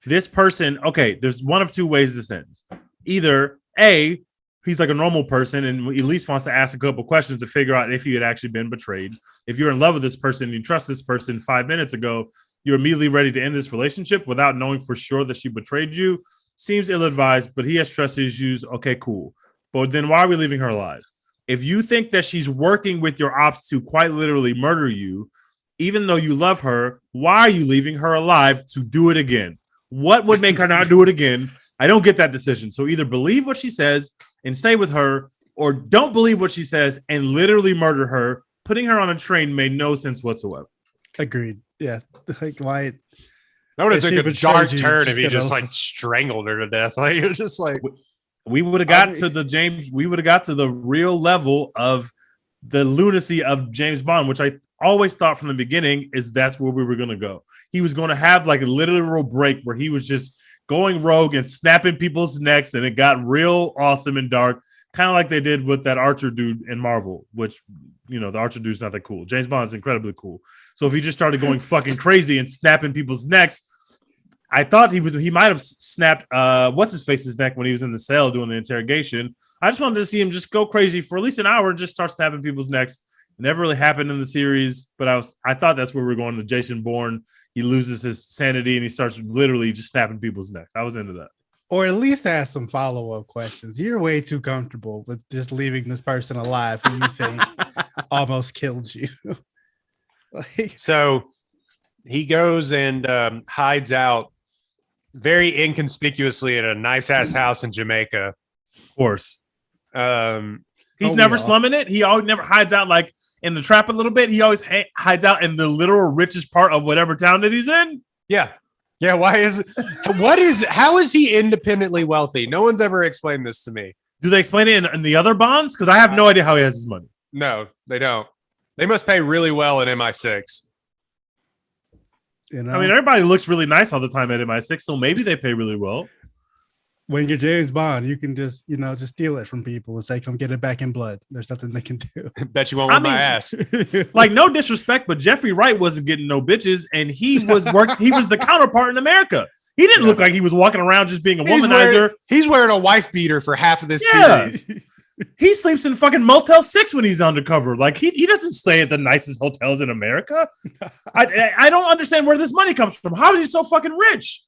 Speaker 1: this person, okay, there's one of two ways this ends. Either A, he's like a normal person and at least wants to ask a couple questions to figure out if he had actually been betrayed. If you're in love with this person and you trust this person 5 minutes ago, you're immediately ready to end this relationship without knowing for sure that she betrayed you. Seems ill-advised, but he has trust issues. Okay, cool. But then why are we leaving her alive? If you think that she's working with your ops to quite literally murder you, even though you love her, why are you leaving her alive to do it again? What would make her not do it again? I don't get that decision. So either believe what she says and stay with her, or don't believe what she says and literally murder her. Putting her on a train made no sense whatsoever.
Speaker 3: Agreed. Yeah. Like why
Speaker 2: That would have
Speaker 3: If she
Speaker 2: took a
Speaker 3: betrayed
Speaker 2: dark
Speaker 3: you,
Speaker 2: turn
Speaker 3: just
Speaker 2: if he
Speaker 3: gonna-
Speaker 2: just like strangled her to death. Like it was just like
Speaker 1: We would have got to the real level of the lunacy of James Bond, which I always thought from the beginning is that's where we were going to go. He was going to have like a literal break where he was just going rogue and snapping people's necks, and it got real awesome and dark, kind of like they did with that Archer dude in Marvel, which, you know, the Archer dude's not that cool. James Bond's incredibly cool. So if he just started going fucking crazy and snapping people's necks, I thought he might have snapped what's his face's neck when he was in the cell doing the interrogation. I just wanted to see him just go crazy for at least an hour and just start snapping people's necks. It never really happened in the series, but I thought that's where we were going to Jason Bourne. He loses his sanity and he starts literally just snapping people's necks. I was into that.
Speaker 3: or at least ask some follow-up questions. You're way too comfortable with just leaving this person alive who you think almost killed you. Like,
Speaker 2: So he goes and hides out very inconspicuously in a nice ass house in Jamaica.
Speaker 1: Of course. He's
Speaker 3: Oh,
Speaker 1: never
Speaker 3: yeah.
Speaker 1: slumming it. He always never hides out like in the trap a little bit. He always hides out in the literal richest part of whatever town that he's in.
Speaker 2: Yeah. Yeah. Why is how is he independently wealthy? No one's ever explained this to me.
Speaker 1: Do they explain it in the other bonds? Because I have no idea how he has his money.
Speaker 2: No, they don't. They must pay really well in MI6.
Speaker 3: you know,
Speaker 1: I mean, everybody looks really nice all the time at MI6, so maybe they pay really well.
Speaker 3: when you're James Bond, you can just, just steal it from people and say, come get it back in blood. There's nothing they can do.
Speaker 2: Bet you won't win my ass.
Speaker 1: Like, no disrespect, but Jeffrey Wright wasn't getting no bitches, and he was the counterpart in America. He didn't look like he was walking around just being a womanizer.
Speaker 2: He's wearing a wife beater for half of this
Speaker 1: Yeah.
Speaker 2: series.
Speaker 1: He sleeps in fucking Motel 6 when he's undercover. Like, he doesn't stay at the nicest hotels in America. I don't understand where this money comes from. How is he so fucking rich?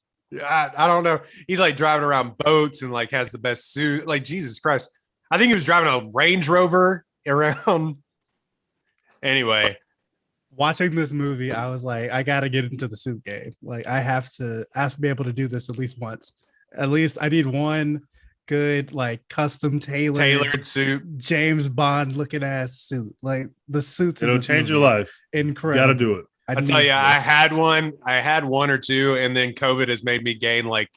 Speaker 2: I don't know. He's like driving around boats and like has the best suit. Like, Jesus Christ. I think he was driving a Range Rover around. Anyway.
Speaker 3: Watching this movie, I was like, I gotta get into the suit game. Like, I have to be able to do this at least once. At least I need one good, like, custom
Speaker 2: Tailored suit.
Speaker 3: James Bond looking ass suit. Like, the suits in
Speaker 1: It'll
Speaker 3: this
Speaker 1: change
Speaker 3: movie,
Speaker 1: your life.
Speaker 3: incredible.
Speaker 1: Got to do it.
Speaker 2: I'll
Speaker 3: need
Speaker 2: tell you, I
Speaker 3: this.
Speaker 2: had one or two, and then COVID has made me gain like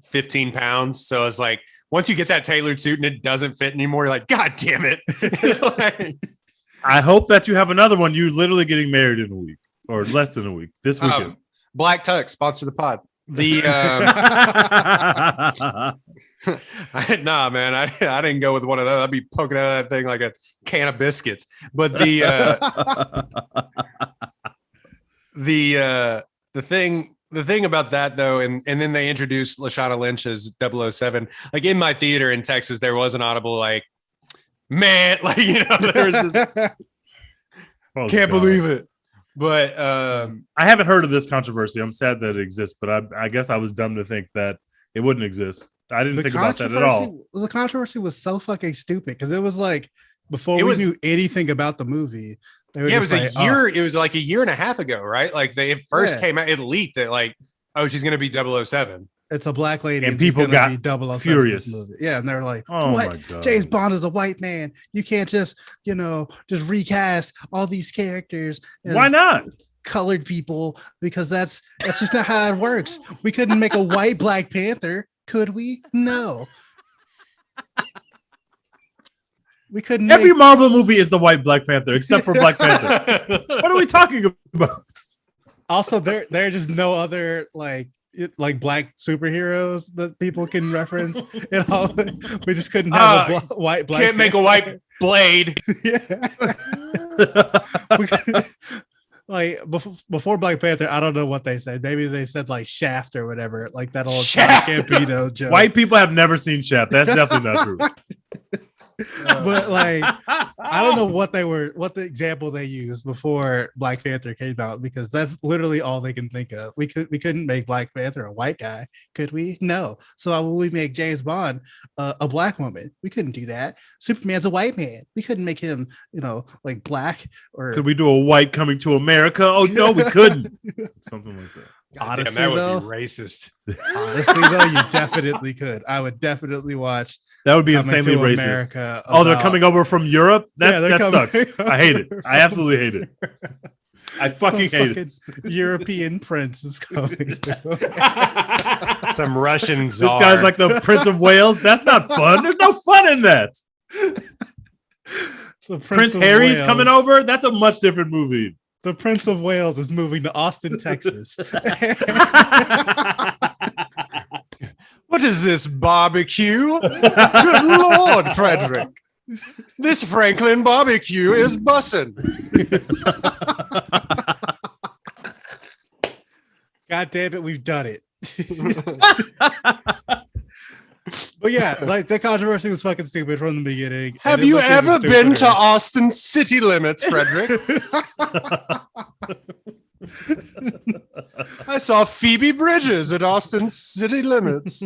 Speaker 2: 15 pounds. So it's like, once you get that tailored suit and it doesn't fit anymore, you're like, God damn it. It's like,
Speaker 1: I hope that you have another one. You're literally getting married in a week or less than a week this weekend.
Speaker 2: Black Tux sponsor the pod. The nah, man, I didn't go with one of those. I'd be poking out of that thing like a can of biscuits. But the thing about that though, and then they introduced Lashana Lynch as 007. Like in my theater in Texas, there was an audible like, man, like there was just can't believe it. But
Speaker 1: I haven't heard of this controversy. I'm sad that it exists, but I guess I was dumb to think that it wouldn't exist. I didn't think about that at all.
Speaker 3: The controversy was so fucking stupid because it was like before we knew anything about the movie.
Speaker 2: It was a year. It was like a year and a half ago, right? Like it first came out, it leaked that like, oh, she's gonna be 007.
Speaker 3: It's a black lady,
Speaker 1: and people got furious.
Speaker 3: Yeah, and they're like,
Speaker 1: "Oh
Speaker 3: what?
Speaker 1: my God.
Speaker 3: James Bond is a white man. You can't just recast all these characters.
Speaker 1: Why not?
Speaker 3: Colored people, because that's just not how it works. We couldn't make a white Black Panther, could we? No." We couldn't.
Speaker 1: Every Marvel movie is the white Black Panther, except for Black Panther. What are we talking about?
Speaker 3: Also, there are just no other like black superheroes that people can reference. And all we just couldn't have a white Black.
Speaker 2: Can't make a white Blade.
Speaker 3: Yeah. Like before Black Panther, I don't know what they said. Maybe they said like Shaft or whatever, like that old Campino joke.
Speaker 1: White people have never seen Shaft. That's definitely not true.
Speaker 3: But like I don't know what the example they used before Black Panther came out, because that's literally all they can think of. We couldn't make Black Panther a white guy, could we? No. So why would we make James Bond a black woman? We couldn't do that. Superman's a white man. We couldn't make him like black. Or
Speaker 1: could we do a white Coming to America? Oh no, we couldn't. Something like that.
Speaker 3: Honestly,
Speaker 2: that would be racist.
Speaker 3: Honestly, though, you definitely could. I would definitely watch.
Speaker 1: That would be insanely racist.
Speaker 3: America
Speaker 1: they're coming over from Europe? That sucks. I hate it. I absolutely hate it. I fucking hate it.
Speaker 3: European prince is coming.
Speaker 2: Some Russian czar.
Speaker 1: This guy's like the Prince of Wales. That's not fun. There's no fun in that. Prince Harry's coming over? That's a much different movie.
Speaker 3: The Prince of Wales is moving to Austin, Texas.
Speaker 2: What is this barbecue? Good Lord, Frederick. This Franklin barbecue is bussin'.
Speaker 3: God damn it, we've done it. But yeah, like the controversy was fucking stupid from the beginning.
Speaker 2: Have you ever been to Austin city limits, Frederick? I saw Phoebe Bridges at Austin city limits.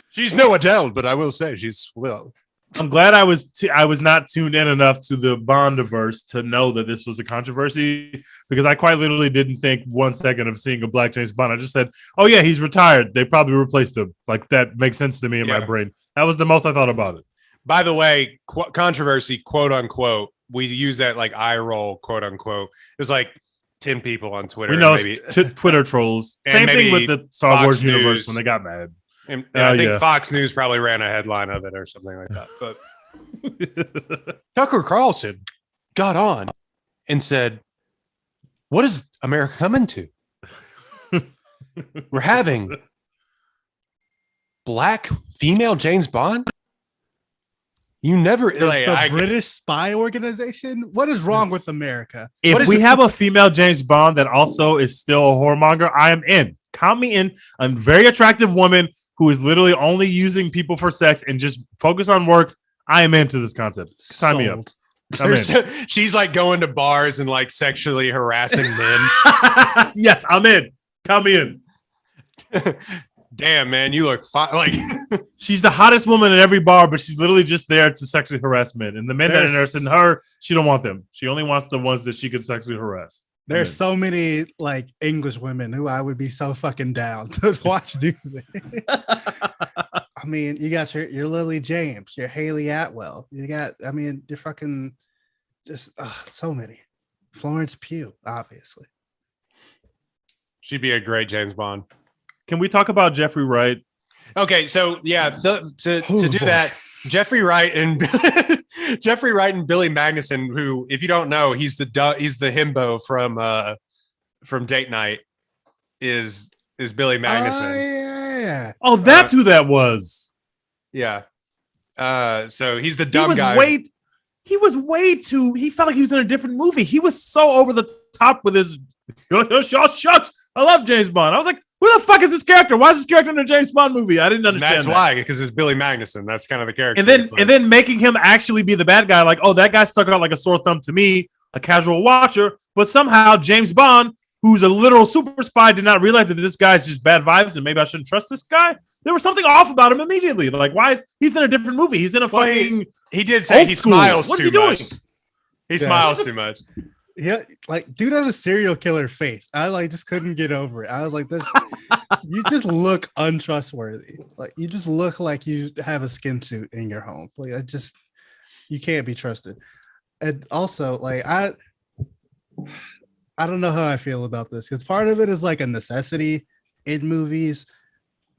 Speaker 2: She's no Adele, but I will say she's swell.
Speaker 1: I'm glad I was not tuned in enough to the Bondiverse to know that this was a controversy, because I quite literally didn't think 1 second of seeing a black James Bond. I just said, "Oh yeah, he's retired. They probably replaced him." Like that makes sense to me in my brain. That was the most I thought about it.
Speaker 2: By the way, controversy, quote unquote. We use that like eye roll, quote unquote. There's like 10 people on Twitter.
Speaker 1: We know
Speaker 2: maybe
Speaker 1: Twitter trolls. Same thing with the Star
Speaker 2: Fox
Speaker 1: Wars
Speaker 2: News.
Speaker 1: universe when they got mad.
Speaker 2: And I think Fox News probably ran a headline of it or something like that. But Tucker Carlson got on and said, "What is America coming to? We're having black female James Bond? You never
Speaker 3: the British spy organization? What is wrong with America?
Speaker 1: If we have a female James Bond that also is still a whoremonger, I am in. Count me in. A very attractive woman who is literally only using people for sex and just focus on work. I am into this concept. Sign me up.
Speaker 2: She's like going to bars and like sexually harassing men.
Speaker 1: Yes, I'm in. Count me in.
Speaker 2: Damn, man, you look fine. Like
Speaker 1: she's the hottest woman in every bar, but she's literally just there to sexually harass men. And the men that are interested in her, she don't want them. She only wants the ones that she can sexually harass.
Speaker 3: There's so many like English women who I would be so fucking down to watch do this. I mean, you got your Lily James, your Haley Atwell. You're fucking just so many. Florence Pugh, obviously.
Speaker 2: She'd be a great James Bond.
Speaker 1: Can we talk about Jeffrey Wright?
Speaker 2: Okay, so yeah, to do that, Jeffrey Wright and Billy Magnuson, who, if you don't know, he's the himbo from Date Night is Billy Magnuson.
Speaker 3: Yeah.
Speaker 1: Oh, that's who that was.
Speaker 2: Yeah. So he's the
Speaker 1: He
Speaker 2: dumb
Speaker 1: was
Speaker 2: guy.
Speaker 1: He was way too. He felt like he was in a different movie. He was so over the top with his shucks. I love James Bond. I was like, who the fuck is this character? Why is this character in a James Bond movie? I didn't
Speaker 2: And
Speaker 1: understand.
Speaker 2: that's why, because it's Billy Magnuson. That's kind of the character.
Speaker 1: And then making him actually be the bad guy, like, oh, that guy stuck out like a sore thumb to me, a casual watcher, but somehow James Bond, who's a literal super spy, did not realize that this guy's just bad vibes and maybe I shouldn't trust this guy. There was something off about him immediately. Like, why is he's in a different movie? He's in a fucking.
Speaker 2: He did say
Speaker 1: old
Speaker 2: he
Speaker 1: school.
Speaker 2: smiles
Speaker 1: What's
Speaker 2: too
Speaker 1: he doing?
Speaker 2: much. He smiles too much.
Speaker 3: Yeah, like dude had a serial killer face. I like just couldn't get over it. I was like, "This, you just look untrustworthy. Like you just look like you have a skin suit in your home. Like you can't be trusted." And also, like I don't know how I feel about this because part of it is like a necessity in movies,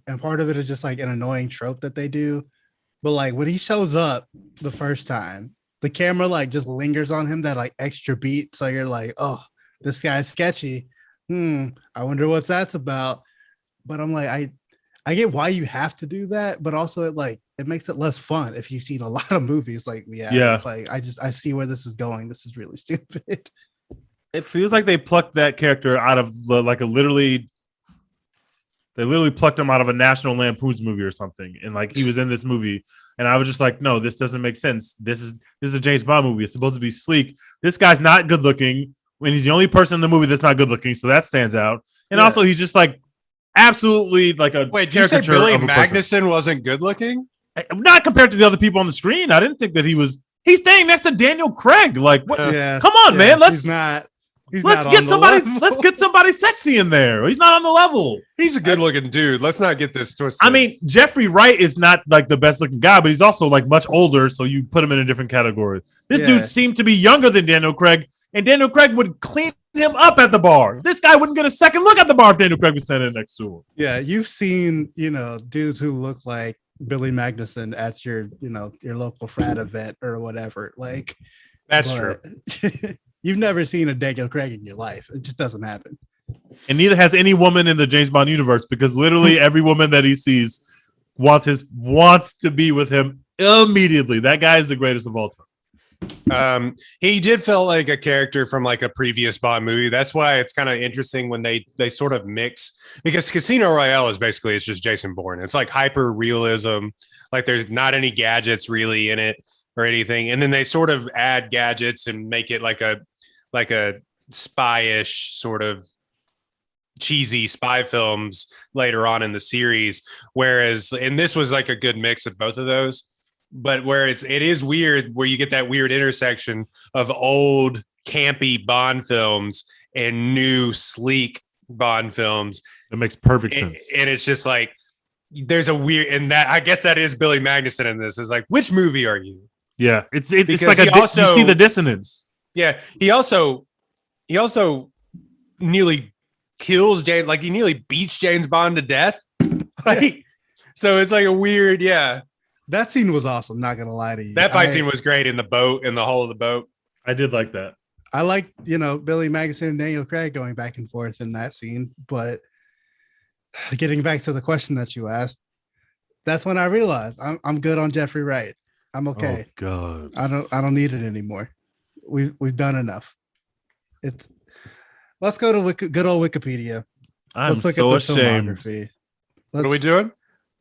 Speaker 3: and part of it is just like an annoying trope that they do. But like when he shows up the first time, the camera like just lingers on him that like extra beat. So you're like, oh, this guy's sketchy. I wonder what that's about. But I'm like, I get why you have to do that, but also it makes it less fun if you've seen a lot of movies like we have.
Speaker 1: Yeah.
Speaker 3: It's like I see where this is going. This is really stupid.
Speaker 1: It feels like they plucked that character out of they literally plucked him out of a National Lampoon's movie or something, and like he was in this movie, and I was just like, no, this doesn't make sense. This is a James Bond movie. It's supposed to be sleek. This guy's not good looking, when he's the only person in the movie that's not good looking, so that stands out. And also, he's just like absolutely like a
Speaker 2: Wait, did you say
Speaker 1: caricature
Speaker 2: Billy
Speaker 1: of a person.
Speaker 2: Magnuson wasn't good looking?
Speaker 1: Not compared to the other people on the screen. I didn't think that he was. He's standing next to Daniel Craig. Like, what?
Speaker 3: Yeah,
Speaker 1: Come on, man.
Speaker 3: Let's
Speaker 1: Let's get somebody sexy in there. He's not on the level.
Speaker 2: He's a good looking dude. Let's not get this twisted.
Speaker 1: I mean, Jeffrey Wright is not like the best looking guy, but he's also like much older, so you put him in a different category. This dude seemed to be younger than Daniel Craig, and Daniel Craig would clean him up at the bar. This guy wouldn't get a second look at the bar if Daniel Craig was standing next to him.
Speaker 3: Yeah, you've seen, dudes who look like Billy Magnuson at your local frat event or whatever. Like
Speaker 2: that's true.
Speaker 3: You've never seen a Daniel Craig in your life. It just doesn't happen.
Speaker 1: And neither has any woman in the James Bond universe, because literally every woman that he sees wants to be with him immediately. That guy is the greatest of all time.
Speaker 2: He did feel like a character from like a previous Bond movie. That's why it's kind of interesting when they sort of mix, because Casino Royale is basically, it's just Jason Bourne. It's like hyper realism. Like there's not any gadgets really in it or anything. And then they sort of add gadgets and make it like a spy-ish sort of cheesy spy films later on in the series. And this was like a good mix of both of those. But whereas it is weird where you get that weird intersection of old campy Bond films and new sleek Bond films.
Speaker 1: It makes perfect sense.
Speaker 2: And it's just like, there's a weird, and that, I guess that is Billy Magnuson in this, is like, which movie are you?
Speaker 1: Yeah. It's like you
Speaker 2: you
Speaker 1: see the dissonance.
Speaker 2: Yeah. He also nearly kills James, like he nearly beats James Bond to death. Like, so it's like a weird,
Speaker 3: That scene was awesome. Not gonna lie to you.
Speaker 2: That fight scene was great in the boat, in the hull of the boat.
Speaker 1: I did like that.
Speaker 3: I like, Billy Magnuson and Daniel Craig going back and forth in that scene. But getting back to the question that you asked, that's when I realized I'm good on Jeffrey Wright. I'm okay.
Speaker 1: Oh God.
Speaker 3: I don't need it anymore. We've done enough. Let's go to good old Wikipedia.
Speaker 1: I'm so ashamed.
Speaker 2: What are we doing?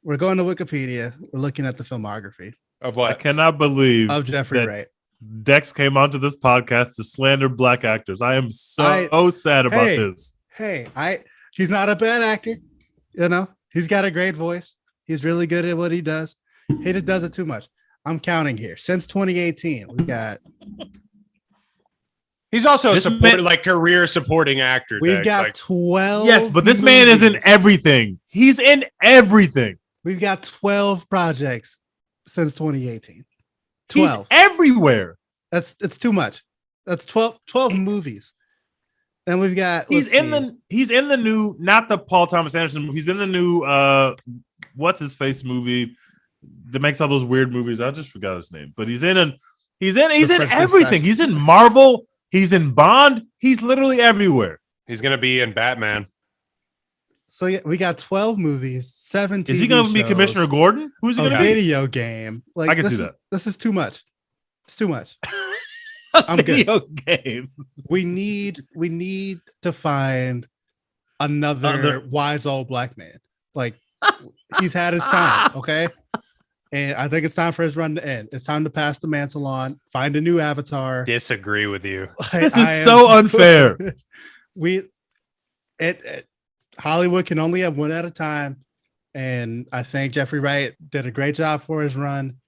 Speaker 3: We're going to Wikipedia. We're looking at the filmography
Speaker 2: Of what?
Speaker 1: I cannot believe
Speaker 3: of Jeffrey Wright.
Speaker 1: Dex came onto this podcast to slander black actors. I am so sad about this.
Speaker 3: Hey, he's not a bad actor. He's got a great voice. He's really good at what he does. He just does it too much. I'm counting here. Since 2018, we got.
Speaker 2: He's also a career supporting actor.
Speaker 3: We've got 12.
Speaker 1: Yes, but this man is in everything. He's in everything.
Speaker 3: We've got 12 projects since 2018. 12.
Speaker 1: He's everywhere.
Speaker 3: It's too much. That's 12 movies. And we've got
Speaker 1: he's in the new, not the Paul Thomas Anderson movie. He's in the new what's his face movie that makes all those weird movies. I just forgot his name. But he's in everything. He's in Marvel. He's in Bond. He's literally everywhere.
Speaker 2: He's gonna be in Batman.
Speaker 3: So yeah, we got 12 movies, 7
Speaker 1: Is he
Speaker 3: TV
Speaker 1: going to be
Speaker 3: shows,
Speaker 1: Commissioner Gordon? Who's he
Speaker 3: a
Speaker 1: going to be?
Speaker 3: video game. Like
Speaker 1: I can
Speaker 3: this
Speaker 1: see
Speaker 3: is,
Speaker 1: that.
Speaker 3: This is too much. It's too much.
Speaker 1: A
Speaker 3: I'm good.
Speaker 1: video game.
Speaker 3: We need to find another wise old black man. Like he's had his time, okay? And I think it's time for his run to end. It's time to pass the mantle on, find a new avatar.
Speaker 2: Disagree with you.
Speaker 1: This is so unfair.
Speaker 3: Hollywood can only have one at a time. And I think Jeffrey Wright did a great job for his run.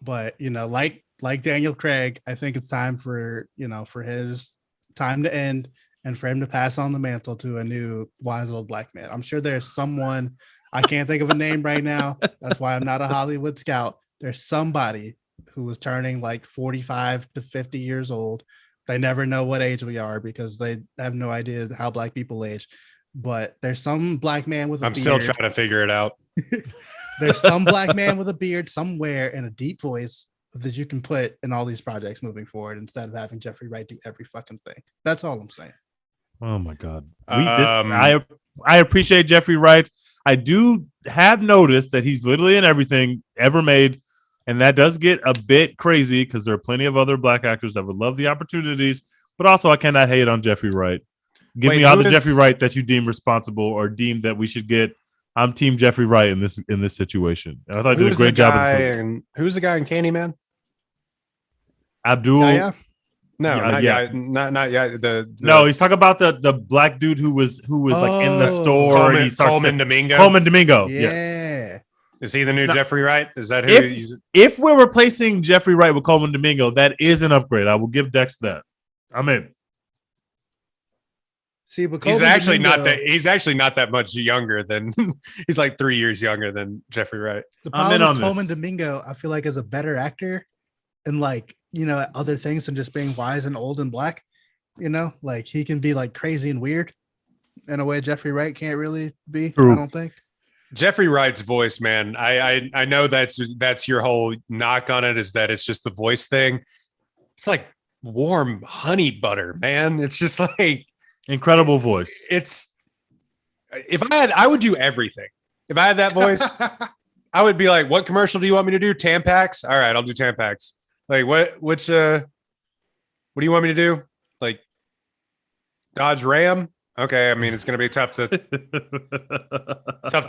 Speaker 3: But like Daniel Craig, I think it's time for his time to end and for him to pass on the mantle to a new wise old black man. I'm sure there's someone, I can't think of a name right now. That's why I'm not a Hollywood scout. There's somebody who is turning like 45 to 50 years old. They never know what age we are because they have no idea how black people age. But there's some black man with a beard.
Speaker 2: I'm still trying to figure it out.
Speaker 3: There's some black man with a beard somewhere and a deep voice that you can put in all these projects moving forward instead of having Jeffrey Wright do every fucking thing. That's all I'm saying.
Speaker 1: Oh my God. I appreciate Jeffrey Wright. I do have noticed that he's literally in everything ever made. And that does get a bit crazy because there are plenty of other black actors that would love the opportunities. But also, I cannot hate on Jeffrey Wright. Give me all the Jeffrey Wright that you deem responsible or deem that we should get. I'm Team Jeffrey Wright in this situation. And I thought he did a great job.
Speaker 2: Who's the guy in Candyman?
Speaker 1: Abdul.
Speaker 3: Yeah.
Speaker 2: No, not yet. Not yet.
Speaker 1: No, he's talking about the black dude who was like in the store.
Speaker 2: Coleman Domingo.
Speaker 1: Coleman Domingo.
Speaker 3: Yeah.
Speaker 1: Yes.
Speaker 2: Is he the new Jeffrey Wright? Is that who?
Speaker 1: If we're replacing Jeffrey Wright with Coleman Domingo, that is an upgrade. I will give Dex that. I'm in.
Speaker 3: See, but
Speaker 2: he's actually not that much younger than he's like 3 years younger than Jeffrey Wright.
Speaker 3: The problem is Coleman Domingo, I feel like, is a better actor and like, other things than just being wise and old and black. Like he can be like crazy and weird in a way Jeffrey Wright can't really be. True. I don't think.
Speaker 2: Jeffrey Wright's voice, man. I know that's your whole knock on it, is that it's just the voice thing. It's like warm honey butter, man. It's just like
Speaker 1: incredible voice.
Speaker 2: I would do everything. If I had that voice, I would be like, what commercial do you want me to do? Tampax? All right, I'll do Tampax. Like what do you want me to do? Like Dodge Ram? Okay, I mean it's gonna be tough to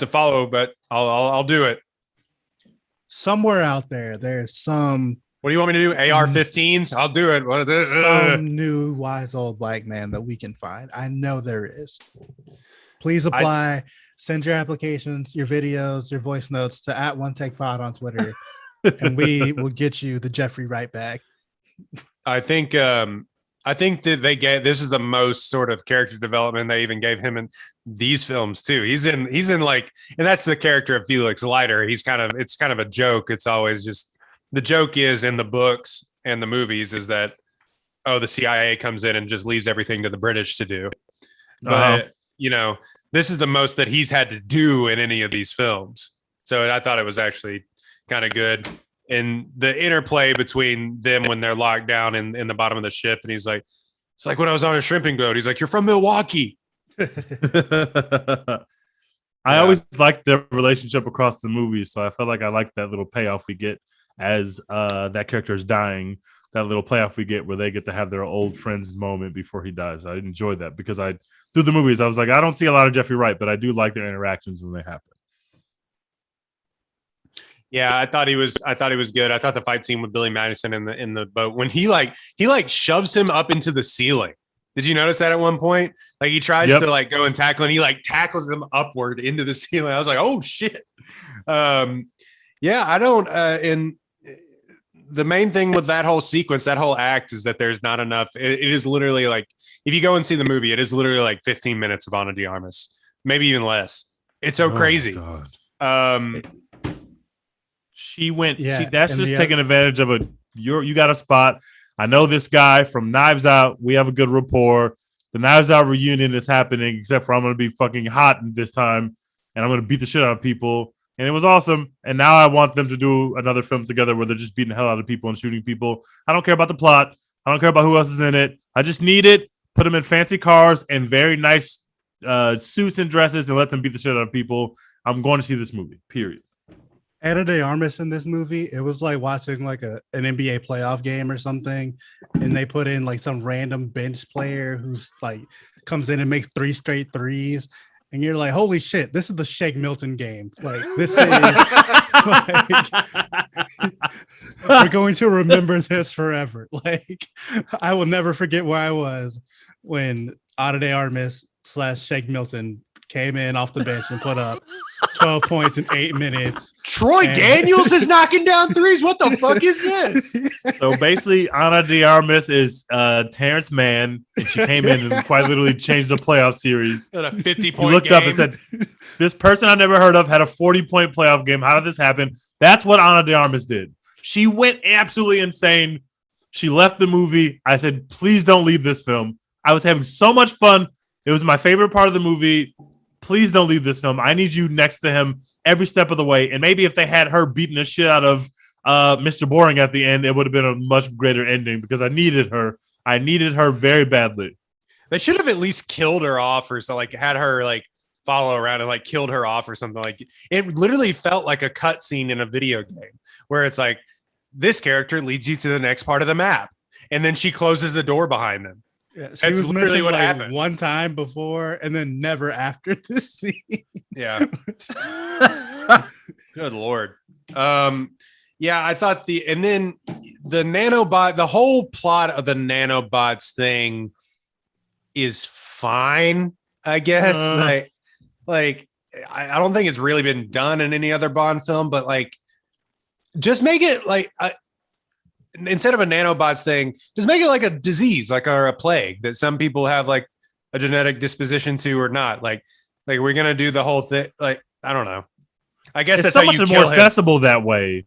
Speaker 2: follow, but I'll do it.
Speaker 3: Somewhere out there's some.
Speaker 2: What do you want me to do? AR-15s? I'll do it. What is
Speaker 3: some new wise old black man that we can find. I know there is. Please apply. Send your applications, your videos, your voice notes to @OneTakePod on Twitter, and we will get you the Jeffrey Wright bag.
Speaker 2: I think that this is the most sort of character development they even gave him in these films too. He's in like, and that's the character of Felix Leiter. It's kind of a joke. It's always just the joke is in the books and the movies is that, the CIA comes in and just leaves everything to the British to do. But this is the most that he's had to do in any of these films. So I thought it was actually kind of good. And the interplay between them when they're locked down in the bottom of the ship. And he's like, it's like when I was on a shrimping boat. He's like, you're from Milwaukee.
Speaker 1: I always liked their relationship across the movies. So I felt like I liked that little payoff we get as that character is dying. That little payoff we get where they get to have their old friends moment before he dies. I enjoyed that because through the movies, I was like, I don't see a lot of Jeffrey Wright, but I do like their interactions when they happen.
Speaker 2: Yeah, I thought he was good. I thought the fight scene with Billy Madison in the boat when he shoves him up into the ceiling. Did you notice that at one point? Like he tries to like go and tackle, and he like tackles him upward into the ceiling. I was like, oh shit. Yeah, I don't. And the main thing with that whole sequence, that whole act, is that there's not enough. It is literally like, if you go and see the movie, it is literally like 15 minutes of Ana de Armas, maybe even less. It's so crazy.
Speaker 1: She went. That's just taking advantage of you got a spot. I know this guy from Knives Out. We have a good rapport. The Knives Out reunion is happening, except for I'm going to be fucking hot this time, and I'm going to beat the shit out of people. And it was awesome. And now I want them to do another film together where they're just beating the hell out of people and shooting people. I don't care about the plot. I don't care about who else is in it. I just need it put them in fancy cars and very nice suits and dresses and let them beat the shit out of people. I'm going to see this movie. Period.
Speaker 3: Ana de Armas in this movie, it was like watching like an NBA playoff game or something, and they put in like some random bench player who's like comes in and makes 3 straight threes, and you're like, holy shit, this is the Shake Milton game. Like this is like, we're going to remember this forever. Like I will never forget where I was when Ana de Armas / Shake Milton came in off the bench and put up 12 points in 8 minutes.
Speaker 2: Troy Daniels is knocking down threes. What the fuck is this?
Speaker 1: So basically, Ana de Armas is Terrence Mann, and she came in and quite literally changed the playoff series.
Speaker 2: At a 50-point
Speaker 1: You looked up and said, this person I never heard of had a 40-point playoff game. How did this happen? That's what Ana de Armas did. She went absolutely insane. She left the movie. I said, please don't leave this film. I was having so much fun. It was my favorite part of the movie. Please don't leave this film. I need you next to him every step of the way. And maybe if they had her beating the shit out of Mr. Boring at the end, it would have been a much greater ending because I needed her. I needed her very badly.
Speaker 2: They should have at least killed her off or so, like had her like follow around and like killed her off or something. Like it literally felt like a cutscene in a video game where it's like this character leads you to the next part of the map, and then she closes the door behind them.
Speaker 3: Yeah, she
Speaker 2: That's
Speaker 3: was
Speaker 2: literally
Speaker 3: mentioned
Speaker 2: what
Speaker 3: like
Speaker 2: happened.
Speaker 3: one time before and then never after this scene.
Speaker 2: Yeah. Good Lord. Yeah, I thought and then the nanobot, the whole plot of the nanobots thing is fine, I guess. I don't think it's really been done in any other Bond film, but like, just make it like instead of a nanobots thing, just make it like a disease, like or a plague that some people have like a genetic disposition to or not. Like we're gonna do the whole thing. Like I don't know. I guess
Speaker 1: It's
Speaker 2: that's
Speaker 1: so
Speaker 2: how you
Speaker 1: much
Speaker 2: kill
Speaker 1: more
Speaker 2: him.
Speaker 1: accessible that way.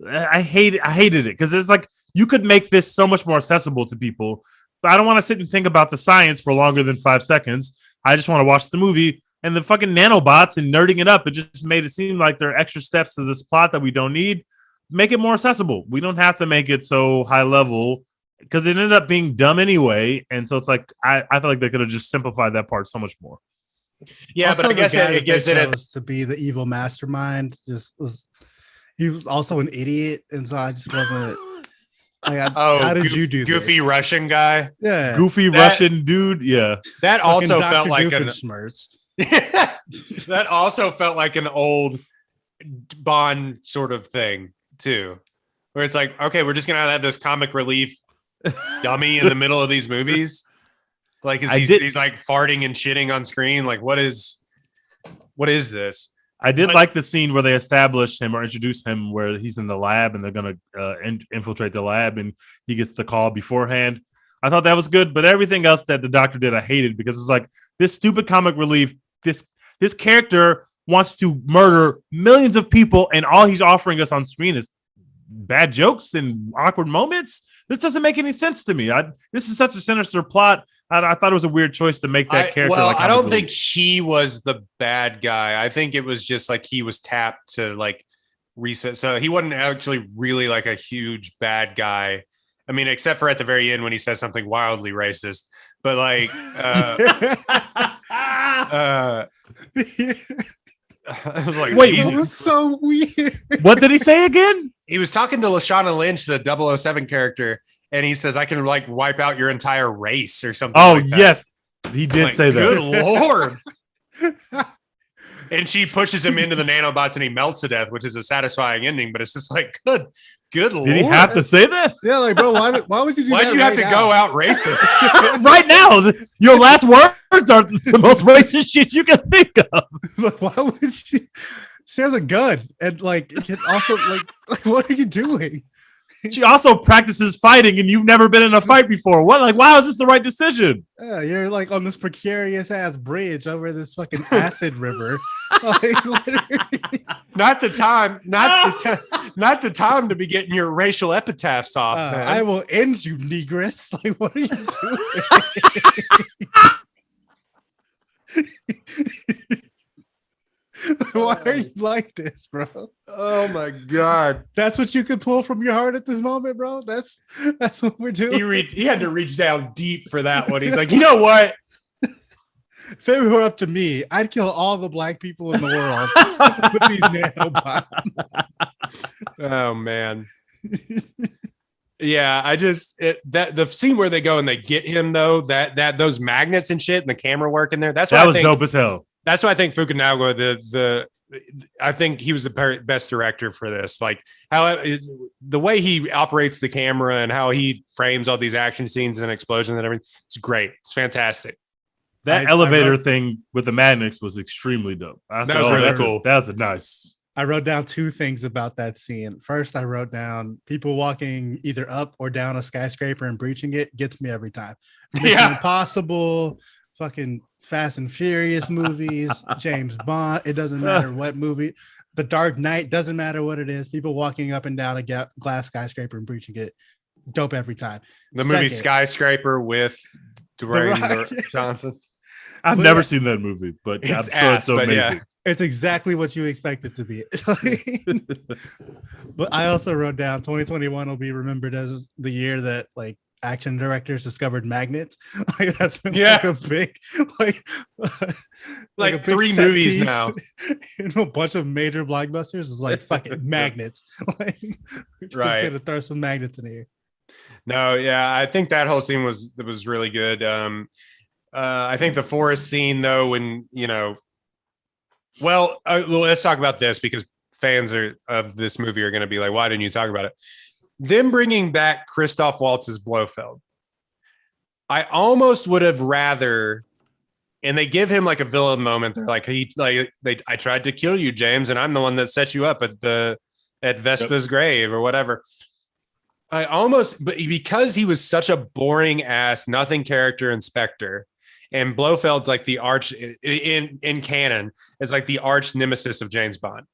Speaker 1: I hated it because it's like you could make this so much more accessible to people. But I don't want to sit and think about the science for longer than 5 seconds. I just want to watch the movie and the fucking nanobots and nerding it up. It just made it seem like there are extra steps to this plot that we don't need. Make it more accessible. We don't have to make it so high level because it ended up being dumb anyway. And so it's like I feel like they could have just simplified that part so much more.
Speaker 2: Yeah,
Speaker 3: Also,
Speaker 2: but I
Speaker 3: the
Speaker 2: guess
Speaker 3: guy
Speaker 2: it
Speaker 3: that
Speaker 2: gives
Speaker 3: they
Speaker 2: it a
Speaker 3: chose to be the evil mastermind. He was also an idiot, and so I just wasn't. Like, how did you do
Speaker 2: goofy
Speaker 3: this?
Speaker 2: Russian guy?
Speaker 3: Yeah,
Speaker 1: Goofy Russian dude. Yeah.
Speaker 2: That
Speaker 3: Fucking
Speaker 2: also
Speaker 3: Dr.
Speaker 2: felt like an
Speaker 3: Doofenshmirtz.
Speaker 2: that also felt like an old Bond sort of thing too, where it's like, okay, we're just gonna have this comic relief dummy in the middle of these movies. Like, he's like farting and shitting on screen. Like, what is this?
Speaker 1: I did like the scene where they establish him or introduce him where he's in the lab and they're going to infiltrate the lab and he gets the call beforehand. I thought that was good, but everything else that the doctor did, I hated because it was like this stupid comic relief. This character wants to murder millions of people and all he's offering us on screen is bad jokes and awkward moments. This doesn't make any sense to me. This is such a sinister plot. I thought it was a weird choice to make that character.
Speaker 2: Well,
Speaker 1: like
Speaker 2: I don't think he was the bad guy. I think it was just like he was tapped to like reset. So he wasn't actually really like a huge bad guy. I mean, except for at the very end when he says something wildly racist. But like, I was like,
Speaker 1: wait,
Speaker 3: That was so weird.
Speaker 1: What did he say again?
Speaker 2: He was talking to Lashana Lynch, the 007 character, and he says, I can like wipe out your entire race or something.
Speaker 1: Oh,
Speaker 2: like that.
Speaker 1: yes. He did
Speaker 2: Like,
Speaker 1: say that.
Speaker 2: Good Lord. And she pushes him into the nanobots and he melts to death, which is a satisfying ending, but it's just like, good Lord.
Speaker 1: Did he have to say that?
Speaker 3: Yeah, like, bro, why would you do
Speaker 2: Why'd
Speaker 3: that?
Speaker 2: you have
Speaker 3: right
Speaker 2: to
Speaker 3: now?
Speaker 2: go out racist?
Speaker 1: Right now, your last words are the most racist shit you can think of.
Speaker 3: Like, why would she? She has a gun, and like, it's also like, what are you doing?
Speaker 1: She also practices fighting, and you've never been in a fight before. What? Like, wow, is this the right decision?
Speaker 3: Yeah, you're like on this precarious ass bridge over this fucking acid river. Like, literally.
Speaker 2: not the time to be getting your racial epitaphs off. man.
Speaker 3: I will end you, negress. Like, what are you doing? Why are you like this, bro?
Speaker 2: Oh my god.
Speaker 3: That's what you could pull from your heart at this moment, bro. That's what we're doing.
Speaker 2: He had to reach down deep for that one. He's like, you know what?
Speaker 3: If it were up to me, I'd kill all the black people in the world with these nanobots.
Speaker 2: Oh man. Yeah, that the scene where they go and they get him though, that those magnets and shit and the camera work in there.
Speaker 1: That was dope as hell.
Speaker 2: That's why I think Fukunaga, I think he was the best director for this. Like the way he operates the camera and how he frames all these action scenes and explosions and everything. It's great. It's fantastic.
Speaker 1: That elevator thing with the magnets was extremely dope.
Speaker 2: That was really cool.
Speaker 1: That was a nice.
Speaker 3: I wrote down two things about that scene. First, I wrote down people walking either up or down a skyscraper and breaching it gets me every time. Mission Impossible, fucking Fast and Furious movies, James Bond. It doesn't matter what movie. The Dark Knight, doesn't matter what it is. People walking up and down a glass skyscraper and breaching it. Dope every time.
Speaker 2: The movie Skyscraper with Dwayne Johnson.
Speaker 1: I've never seen that movie, but I'm sure it's so amazing.
Speaker 2: Yeah.
Speaker 3: It's exactly what you expect it to be. But I also wrote down 2021 will be remembered as the year that like action directors discovered magnets. Like that's been like a big like
Speaker 2: a big 3 movies now.
Speaker 3: In a bunch of major blockbusters is like fucking magnets. Like, we're just gonna throw some magnets in here.
Speaker 2: No, yeah, I think that whole scene was really good. I think the forest scene though, when well, let's talk about this because fans of this movie are going to be like, why didn't you talk about it? Them bringing back Christoph Waltz's Blofeld. I almost would have rather, and they give him like a villain moment. They're like, I tried to kill you, James, and I'm the one that set you up at Vespa's grave or whatever. But because he was such a boring ass, nothing character inspector. And Blofeld's like the arch in canon is like the arch nemesis of James Bond.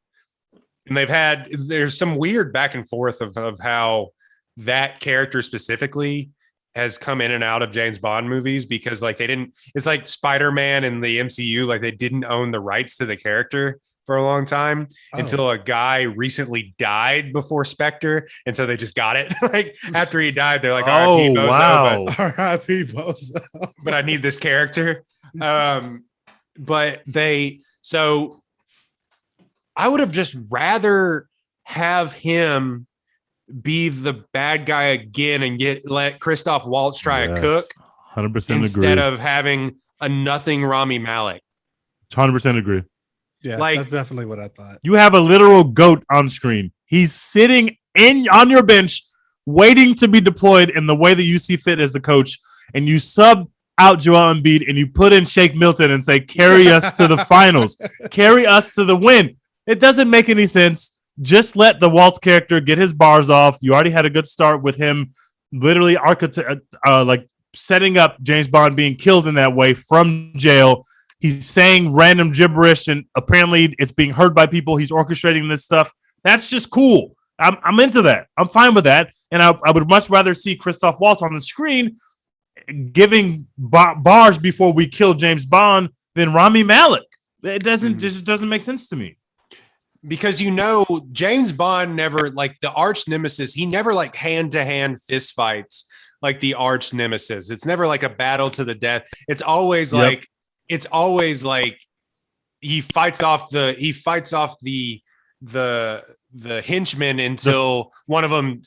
Speaker 2: And there's some weird back and forth of how that character specifically has come in and out of James Bond movies because like it's like Spider-Man in the MCU, like they didn't own the rights to the character for a long time until a guy recently died before Spectre. And so they just got it. Like after he died, they're like, R.I.P. Bozo.
Speaker 1: Wow.
Speaker 3: R.I.P. Bozo.
Speaker 2: But I need this character. So I would have just rather have him be the bad guy again and let Christoph Waltz try a cook
Speaker 1: 100%
Speaker 2: instead
Speaker 1: agree.
Speaker 2: of having a nothing Rami Malek.
Speaker 1: 100% agree.
Speaker 3: Yeah,
Speaker 2: like,
Speaker 3: that's definitely what I thought.
Speaker 1: You have a literal goat on screen. He's sitting on your bench waiting to be deployed in the way that you see fit as the coach, and you sub out Joel Embiid and you put in Shake Milton and say, carry us to the finals. Carry us to the win. It doesn't make any sense. Just let the Waltz character get his bars off. You already had a good start with him literally setting up James Bond being killed in that way from jail. He's saying random gibberish, and apparently it's being heard by people. He's orchestrating this stuff. That's just cool. I'm into that. I'm fine with that. And I would much rather see Christoph Waltz on the screen giving bars before we kill James Bond than Rami Malek. It just doesn't make sense to me.
Speaker 2: Because James Bond never, like the arch nemesis, he never like hand-to-hand fist fights like the arch nemesis. It's never like a battle to the death. It's always like he fights off the henchman until one of them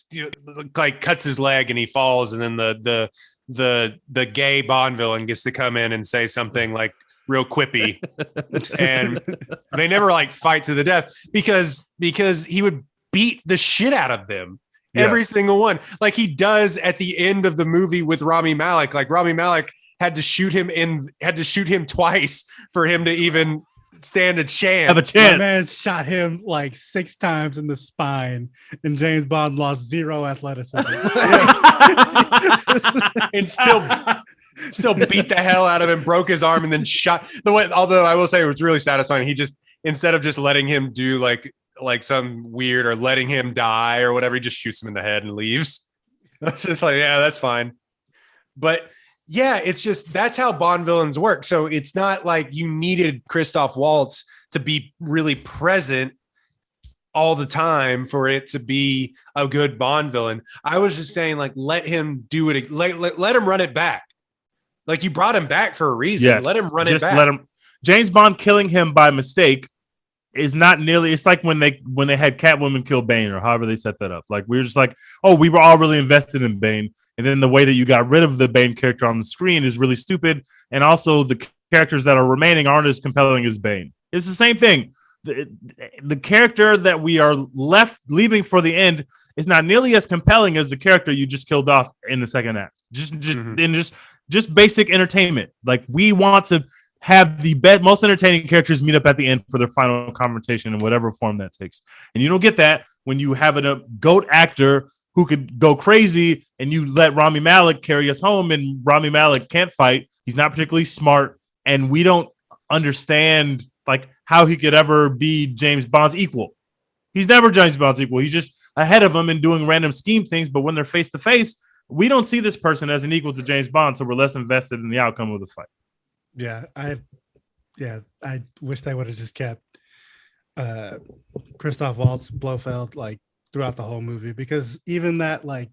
Speaker 2: like cuts his leg and he falls, and then the gay Bond villain gets to come in and say something like real quippy, and they never like fight to the death because he would beat the shit out of them. Every single one, like he does at the end of the movie with Rami Malek. Like Rami Malek had to shoot him twice for him to even stand a chance.
Speaker 1: Have a chance.
Speaker 3: My man shot him like 6 times in the spine, and James Bond lost 0 athleticism.
Speaker 2: And still beat the hell out of him, broke his arm, and then shot. Although I will say it was really satisfying. He just, instead of just letting him do like some weird or letting him die or whatever, he just shoots him in the head and leaves. It's just like, yeah, that's fine. But yeah, it's just, that's how Bond villains work. So it's not like you needed Christoph Waltz to be really present all the time for it to be a good Bond villain. I was just saying, like, let him do it. Let him run it back. Like, you brought him back for a reason.
Speaker 1: Yes,
Speaker 2: Let him run it
Speaker 1: just
Speaker 2: back.
Speaker 1: let him. James Bond killing him by mistake is not nearly. It's like when they had Catwoman kill Bane, or however they set that up. Like, we were just like, oh, we were all really invested in Bane, and then the way that you got rid of the Bane character on the screen is really stupid, and also the characters that are remaining aren't as compelling as Bane. It's the same thing. The character that we are leaving for the end is not nearly as compelling as the character you just killed off in the second act. Just basic entertainment. Like, we want to have the most entertaining characters meet up at the end for their final confrontation in whatever form that takes. And you don't get that when you have a GOAT actor who could go crazy and you let Rami Malek carry us home, and Rami Malek can't fight. He's not particularly smart, and we don't understand like how he could ever be James Bond's equal. He's never James Bond's equal. He's just ahead of him and doing random scheme things. But when they're face to face, we don't see this person as an equal to James Bond, so we're less invested in the outcome of the fight.
Speaker 3: Yeah, I wish they would have just kept Christoph Waltz Blofeld like throughout the whole movie, because even that like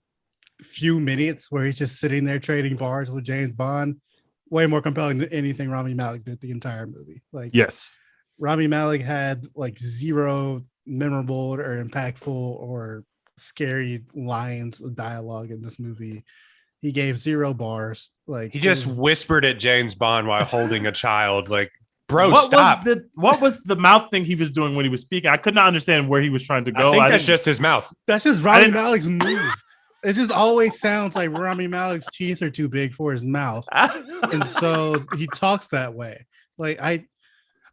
Speaker 3: few minutes where he's just sitting there trading bars with James Bond, way more compelling than anything Rami Malek did the entire movie. Like,
Speaker 1: yes,
Speaker 3: Rami Malek had like zero memorable or impactful or scary lines of dialogue in this movie. He gave 0 bars. Like,
Speaker 2: he just whispered at James Bond while holding a child. Like, bro,
Speaker 1: what
Speaker 2: stop.
Speaker 1: What was the mouth thing he was doing when he was speaking? I could not understand where he was trying to go.
Speaker 2: I think that's just his mouth.
Speaker 3: That's just Rami Malek's move. It just always sounds like Rami Malek's teeth are too big for his mouth. And so he talks that way. Like, I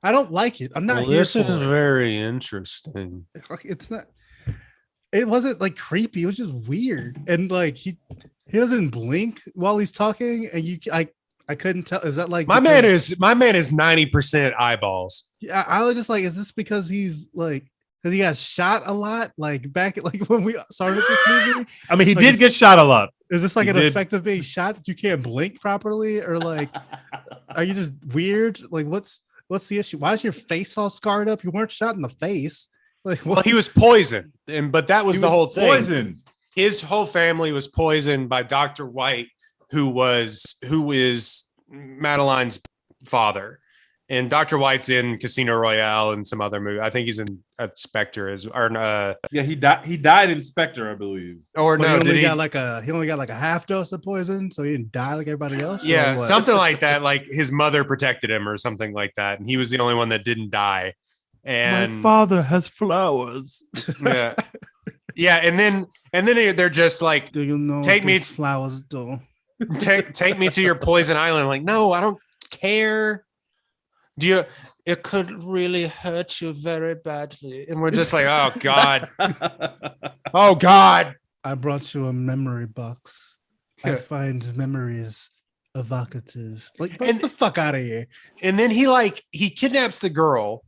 Speaker 3: don't like it. I'm not here
Speaker 2: This
Speaker 3: for
Speaker 2: is
Speaker 3: it.
Speaker 2: very interesting.
Speaker 3: It's not. It wasn't like creepy. It was just weird. And like he doesn't blink while he's talking, and I couldn't tell. Is that like
Speaker 2: my man is 90% eyeballs.
Speaker 3: Yeah, I was just like, is this because he's like, because he got shot a lot, like back at like when we started this movie?
Speaker 1: I mean, he
Speaker 3: Like,
Speaker 1: did get shot a lot.
Speaker 3: Is this like
Speaker 1: He
Speaker 3: an
Speaker 1: did.
Speaker 3: effect of being shot that you can't blink properly, or like, are you just weird? Like, what's the issue? Why is your face all scarred up? You weren't shot in the face. Like,
Speaker 2: Well, he was poisoned, but that was the whole thing.
Speaker 1: Poisoned.
Speaker 2: His whole family was poisoned by Dr. White, who is Madeline's father. And Dr. White's in Casino Royale and some other movie. I think he's in Spectre
Speaker 1: Yeah, he died in Spectre, I believe.
Speaker 2: or
Speaker 3: but
Speaker 2: no,
Speaker 3: he
Speaker 2: did
Speaker 3: he only got like a half dose of poison, so he didn't die like everybody else. or
Speaker 2: Yeah,
Speaker 3: what?
Speaker 2: something like that. Like his mother protected him or something like that, and he was the only one that didn't die. And
Speaker 1: my father has flowers.
Speaker 2: yeah, yeah, and then they're just like,
Speaker 3: Do you know
Speaker 2: Take
Speaker 3: what
Speaker 2: me
Speaker 3: these flowers do?
Speaker 2: take me to your poison island. Like, no, I don't care. It could really hurt you very badly. And we're just like, oh God. Oh God.
Speaker 3: I brought you a memory box. I find memories evocative. Like, get the fuck out of here.
Speaker 2: And then he kidnaps the girl,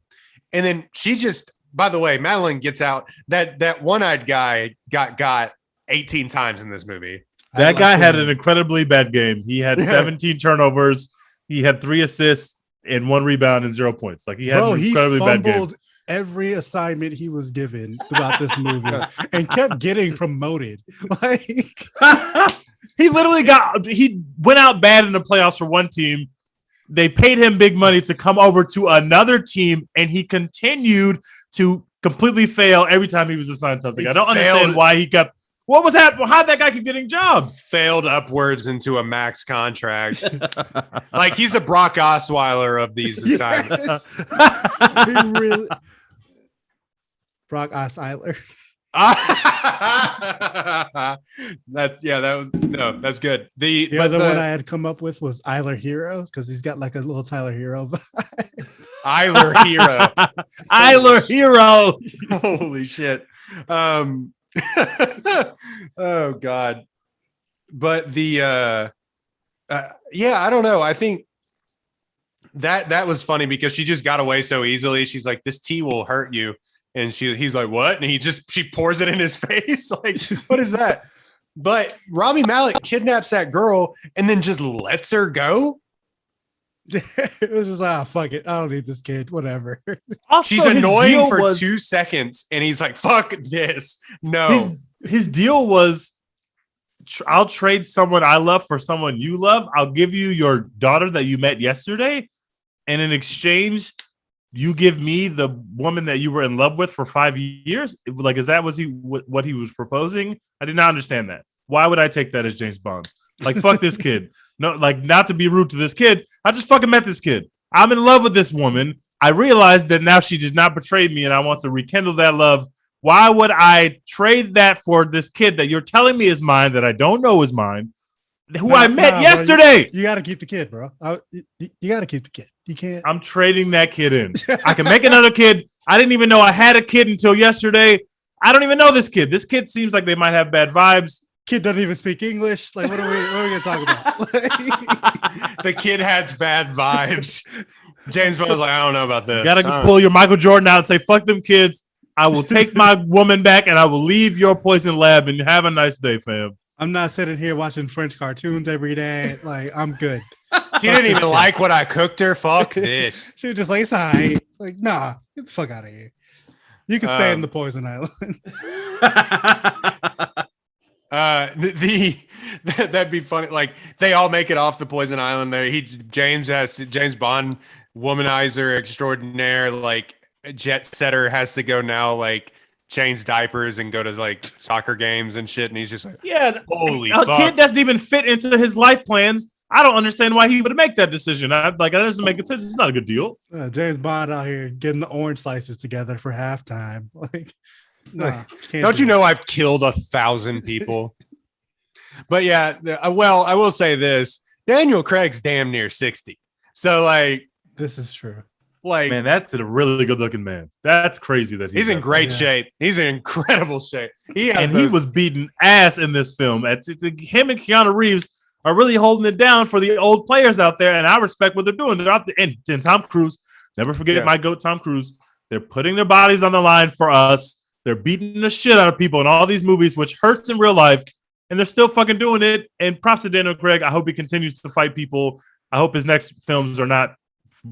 Speaker 2: and then she just, by the way, Madeline gets out. That one-eyed guy got 18 times in this movie.
Speaker 1: That guy had an incredibly bad game. He had 17 turnovers. He had 3 assists and 1 rebound and 0 points. Like, he had an incredibly bad game.
Speaker 3: fumbled every assignment he was given throughout this movie and kept getting promoted. Like,
Speaker 1: he went out bad in the playoffs for one team. They paid him big money to come over to another team, and he continued to completely fail every time he was assigned something. I don't understand why he kept. What was happening? How did that guy keep getting jobs?
Speaker 2: Failed upwards into a max contract. Like, he's the Brock Osweiler of these assignments.
Speaker 3: he really. Brock Osweiler.
Speaker 2: That's good.
Speaker 3: The other one I had come up with was Eiler Hero, because he's got like a little Tyler Hero vibe.
Speaker 2: Eiler Hero.
Speaker 1: Eiler Hero.
Speaker 2: Holy shit. Oh God. But the I don't know. I think that was funny because she just got away so easily. She's like, this tea will hurt you. And he's like, what? And she pours it in his face. Like, what is that? But Rami Malek kidnaps that girl and then just lets her go.
Speaker 3: It was just like, fuck it. I don't need this kid. Whatever.
Speaker 1: Also,
Speaker 2: She's
Speaker 1: his
Speaker 2: annoying
Speaker 1: deal
Speaker 2: for
Speaker 1: was-
Speaker 2: 2 seconds, and he's like, "Fuck this." No,
Speaker 1: his deal was, I'll trade someone I love for someone you love. I'll give you your daughter that you met yesterday, and in exchange, you give me the woman that you were in love with for 5 years. Like, is that what he was proposing? I did not understand that. Why would I take that as James Bond? Like, fuck this kid. No, like, not to be rude to this kid. I just fucking met this kid. I'm in love with this woman. I realized that now she did not betray me, and I want to rekindle that love. Why would I trade that for this kid that you're telling me is mine, that I don't know is mine, who I met yesterday?
Speaker 3: You got to keep the kid, bro. You got to keep the kid. You can't.
Speaker 1: I'm trading that kid in. I can make another kid. I didn't even know I had a kid until yesterday. I don't even know this kid. This kid seems like they might have bad vibes.
Speaker 3: Kid doesn't even speak English. Like, what are we going to talk about?
Speaker 2: the kid has bad vibes. James Bond's like, I don't know about this.
Speaker 1: You gotta pull your Michael Jordan out and say, fuck them kids. I will take my woman back and I will leave your poison lab and have a nice day, fam.
Speaker 3: I'm not sitting here watching French cartoons every day. Like, I'm good.
Speaker 2: She didn't even like what I cooked her. Fuck this.
Speaker 3: She was just like, it's all right. Like, nah, get the fuck out of here. You can stay in the poison island.
Speaker 2: That'd be funny. Like, they all make it off the poison island there. James Bond, womanizer extraordinaire, like jet setter, has to go now, like change diapers and go to like soccer games and shit. And he's just like,
Speaker 1: yeah,
Speaker 2: holy
Speaker 1: a
Speaker 2: fuck.
Speaker 1: kid doesn't even fit into his life plans. I don't understand why he would make that decision. That doesn't make sense. It's not a good deal.
Speaker 3: James Bond out here getting the orange slices together for halftime. Like, nah,
Speaker 2: don't you know I've killed 1,000 people? But yeah, well, I will say this: Daniel Craig's damn near 60. So like,
Speaker 3: this is true.
Speaker 2: Like,
Speaker 1: man, that's a really good looking man. That's crazy that
Speaker 2: he's in great shape. He's in incredible shape. He
Speaker 1: was beating ass in this film. Him and Keanu Reeves are really holding it down for the old players out there, and I respect what they're doing. They're out there, and Tom Cruise. Never forget my goat, Tom Cruise. They're putting their bodies on the line for us. They're beating the shit out of people in all these movies, which hurts in real life, and they're still fucking doing it. And props to Daniel Craig. I hope he continues to fight people. I hope his next films are not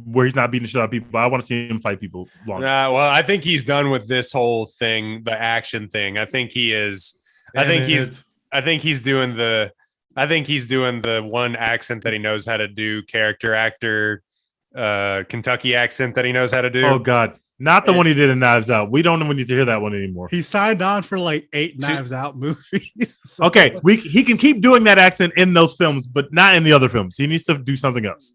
Speaker 1: where he's not beating the shit out of people. I want to see him fight people longer.
Speaker 2: Well, I think he's done with this whole thing, the action thing. I think he is. I think he's doing the one accent that he knows how to do, character actor, Kentucky accent that he knows how to do.
Speaker 1: Oh God. Not the one he did in Knives Out. We don't even need to hear that one anymore.
Speaker 3: He signed on for like 8 Knives Out movies. So.
Speaker 1: Okay, he can keep doing that accent in those films, but not in the other films. He needs to do something else.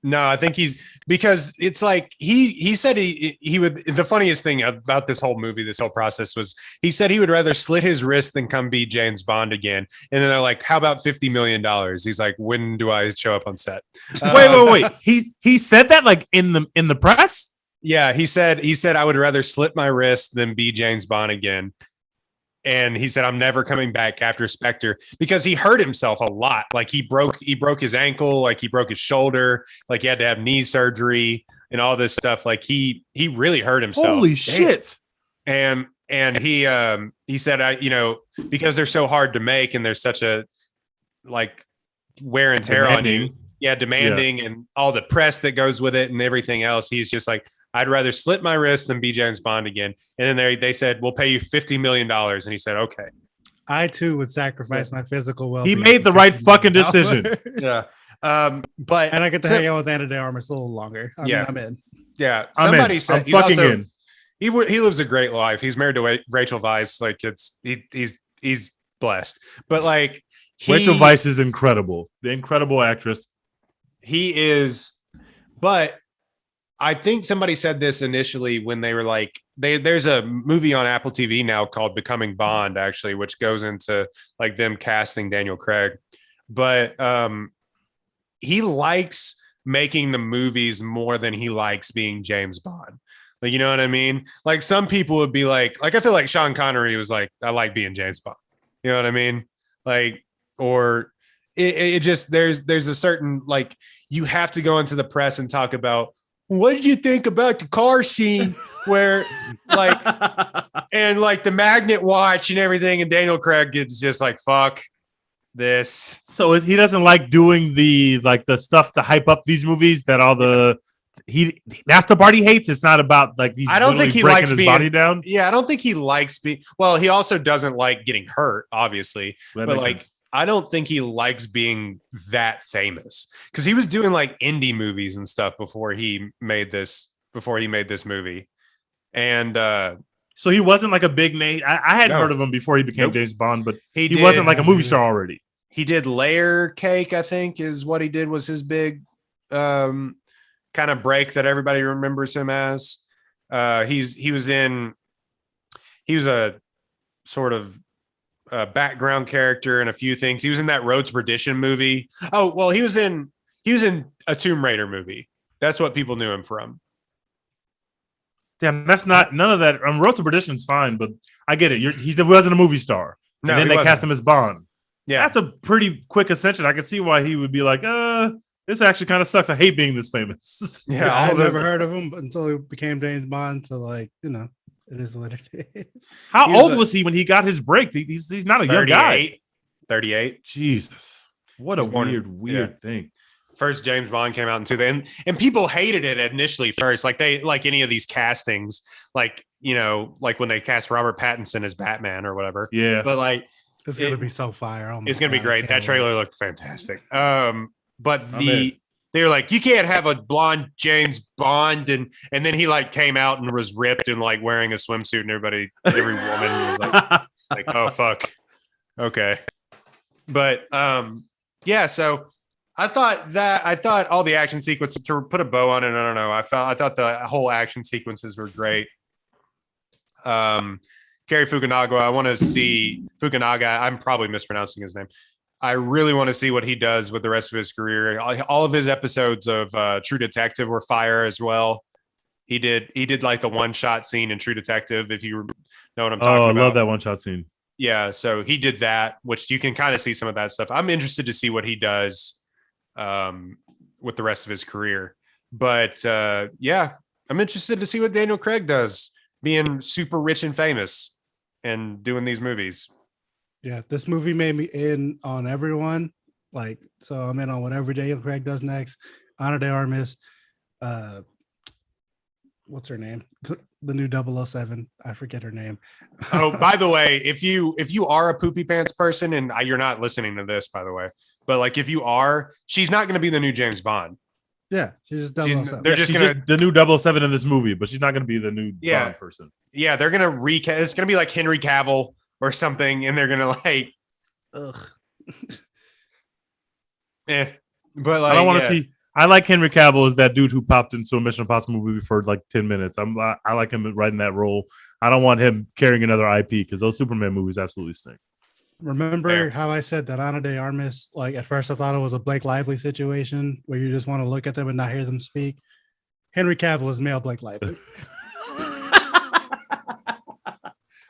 Speaker 2: No, I think because it's like he said he would. The funniest thing about this whole movie, this whole process, was he said he would rather slit his wrist than come be James Bond again. And then they're like, "How about $50 million?" He's like, "When do I show up on set?"
Speaker 1: Wait. He said that like in the press.
Speaker 2: Yeah, he said I would rather slit my wrist than be James Bond again. And he said, I'm never coming back after Spectre, because he hurt himself a lot. Like he broke his ankle, like he broke his shoulder, like he had to have knee surgery and all this stuff. Like he really hurt himself.
Speaker 1: Holy shit.
Speaker 2: And he said, because they're so hard to make and there's such a like wear and tear on you. Yeah. Demanding and all the press that goes with it and everything else. He's just like, I'd rather slit my wrist than be James Bond again. And then they said, we'll pay you $50 million. And he said, okay.
Speaker 3: I too would sacrifice my physical well-being.
Speaker 1: He made the right fucking decision.
Speaker 2: Yeah.
Speaker 3: And I get to hang out with Anna de Armas a little longer. I'm in.
Speaker 2: Yeah.
Speaker 1: Somebody said he's fucking in.
Speaker 2: He lives a great life. He's married to Rachel Weisz. Like he's blessed. But like
Speaker 1: Rachel Weisz is incredible. The incredible actress.
Speaker 2: He is, but I think somebody said this initially when they were like, there's a movie on Apple TV now called Becoming Bond, actually, which goes into like them casting Daniel Craig. But he likes making the movies more than he likes being James Bond. Like, you know what I mean? Like some people would be like I feel like Sean Connery was like, I like being James Bond. You know what I mean? Like, or it just, there's a certain, like, you have to go into the press and talk about, what did you think about the car scene where like, and like the magnet watch and everything. And Daniel Craig gets just like, fuck, this.
Speaker 1: So he doesn't like doing the stuff to hype up these movies that all the that's the part he hates. It's not about like he's
Speaker 2: I don't think he
Speaker 1: breaking
Speaker 2: likes
Speaker 1: his
Speaker 2: being
Speaker 1: body down.
Speaker 2: Yeah, I don't think he likes being. Well, he also doesn't like getting hurt, obviously.
Speaker 1: That
Speaker 2: But
Speaker 1: makes
Speaker 2: like,
Speaker 1: sense.
Speaker 2: I don't think he likes being that famous because he was doing like indie movies and stuff before he made this movie. And
Speaker 1: So he wasn't like a big name. I hadn't
Speaker 2: No.
Speaker 1: heard of him before he became
Speaker 2: Nope.
Speaker 1: James Bond, but
Speaker 2: he
Speaker 1: he wasn't like a movie
Speaker 3: maybe.
Speaker 1: star already.
Speaker 2: he did Layer Cake, I think, is what he did, was his big kind of break that everybody remembers him as. He was a sort of background character in a few things. He was in that Road to Perdition movie. Oh, well, he was in a Tomb Raider movie. That's what people knew him from.
Speaker 1: Damn, that's not none of that. Road to Perdition's fine, but I get it. He wasn't a movie star,
Speaker 2: No,
Speaker 1: and then
Speaker 2: he
Speaker 1: they
Speaker 2: wasn't.
Speaker 1: cast him as Bond.
Speaker 2: Yeah,
Speaker 1: That's a pretty quick ascension. I can see why he would be like, this actually kind of sucks. I hate being this famous.
Speaker 2: yeah.
Speaker 3: I
Speaker 2: all
Speaker 3: had
Speaker 2: those-
Speaker 3: never heard of him until he became James Bond. So like, you know, it is what it is.
Speaker 1: How
Speaker 2: He was
Speaker 1: old was he when he got his break? He's not a young guy.
Speaker 2: 38.
Speaker 1: Jesus, what
Speaker 2: He's
Speaker 1: a
Speaker 2: born in-
Speaker 1: weird thing.
Speaker 2: First James Bond came out in 2000, and people hated it initially first. Like any of these castings, like, you know, like when they cast Robert Pattinson as Batman or whatever.
Speaker 1: Yeah,
Speaker 2: But like,
Speaker 3: It's gonna be so fire. Oh my
Speaker 2: it's gonna be
Speaker 3: God, I
Speaker 2: great.
Speaker 3: can't
Speaker 2: That
Speaker 3: wait.
Speaker 2: trailer looked fantastic. But
Speaker 1: I'm in.
Speaker 2: they were like, you can't have a blonde James Bond, and then he like came out and was ripped and like wearing a swimsuit, and every woman was like, oh fuck, okay. But yeah, so I thought all the action sequences, to put a bow on it, I don't know, I thought the whole action sequences were great. Kerry Fukunaga, I want to see Fukunaga. I'm probably mispronouncing his name. I really want to see what he does with the rest of his career. All of his episodes of True Detective were fire as well. He did like the one shot scene in True Detective, if you know what I'm talking
Speaker 1: I
Speaker 2: about.
Speaker 1: love that one shot scene.
Speaker 2: Yeah, so he did that, which you can kind of see some of that stuff. I'm interested to see what he does with the rest of his career. But yeah, I'm interested to see what Daniel Craig does, being super rich and famous and doing these movies.
Speaker 3: Yeah, this movie made me in on everyone. Like, so I'm in on whatever Daniel Craig does next. Ana de Armas, what's her name? The new 007. I forget her name.
Speaker 2: Oh, by the way, if you are a poopy pants person, and you're not listening to this, by the way, but like if you are, she's not going to be the new James Bond.
Speaker 3: Yeah, she's just
Speaker 2: She's-
Speaker 3: 007.
Speaker 2: they're just
Speaker 1: She's
Speaker 2: gonna
Speaker 1: the new 007 in this movie, but she's not going to be the new
Speaker 2: Yeah.
Speaker 1: Bond person.
Speaker 2: yeah, they're gonna recast. It's gonna be like Henry Cavill or something, and they're gonna like,
Speaker 3: Ugh.
Speaker 2: But like,
Speaker 1: I don't want to
Speaker 2: yeah.
Speaker 1: see. I like Henry Cavill as that dude who popped into a Mission Impossible movie for like 10 minutes. I like him writing that role. I don't want him carrying another IP because those Superman movies absolutely stink.
Speaker 3: Remember
Speaker 2: Fair.
Speaker 3: how I said that Ana de Armas, like at first I thought it was a Blake Lively situation where you just want to look at them and not hear them speak. Henry Cavill is male Blake Lively.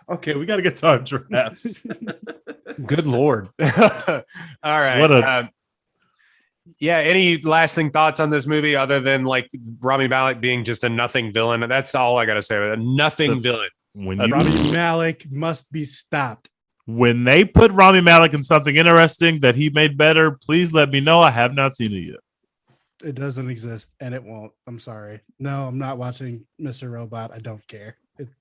Speaker 1: Okay, we got to get to our drafts.
Speaker 2: Good Lord. All right.
Speaker 1: What a-
Speaker 2: yeah. Any lasting thoughts on this movie other than like Rami Malek being just a nothing villain? That's all I got to say. A nothing villain.
Speaker 1: When
Speaker 3: Rami Malek must be stopped.
Speaker 1: when they put Rami Malek in something interesting that he made better, please let me know. I have not seen it yet.
Speaker 3: It doesn't exist and it won't. I'm sorry. No, I'm not watching Mr. Robot. I don't care.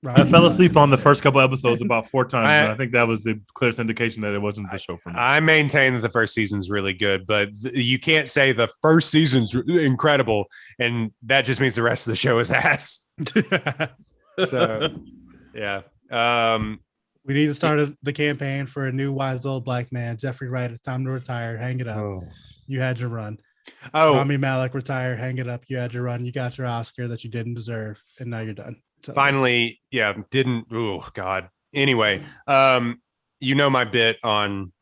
Speaker 1: I fell asleep on the first couple episodes about 4 times, and I think that was the clearest indication that it wasn't the show for me.
Speaker 2: I maintain that the first season's really good, but you can't say the first season's incredible, and that just means the rest of the show is ass. So, yeah.
Speaker 3: We need to start the campaign for a new wise old black man. Jeffrey Wright, it's time to retire. Hang it up. You had your run.
Speaker 2: Oh,
Speaker 3: Rami Malek, retire. Hang it up. You had your run. You got your Oscar that you didn't deserve, and now you're done. So,
Speaker 2: finally, yeah, didn't. Oh God. Anyway, you know my bit on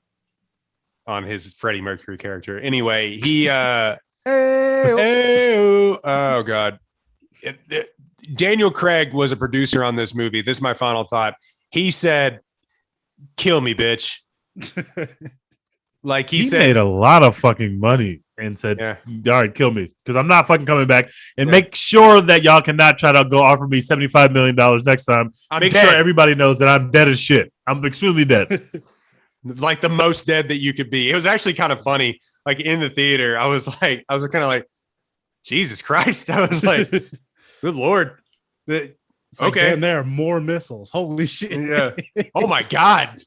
Speaker 2: his Freddie Mercury character. Anyway, he oh God. Daniel Craig was a producer on this movie. This is my final thought. He said, "Kill me, bitch." Like
Speaker 1: he
Speaker 2: said,
Speaker 1: made a lot of fucking money and said,
Speaker 2: yeah.
Speaker 1: all right, kill me because I'm not fucking coming back. And make sure that y'all cannot try to go offer me $75 million next time.
Speaker 2: I'm
Speaker 1: Make
Speaker 2: dead.
Speaker 1: sure everybody knows that I'm dead as shit. I'm extremely dead.
Speaker 2: like the most dead that you could be. It was actually kind of funny. Like in the theater, I was kind of like, Jesus Christ. I was like, good Lord. Okay.
Speaker 3: Damn, there are more missiles. Holy shit.
Speaker 2: Yeah. Oh my God.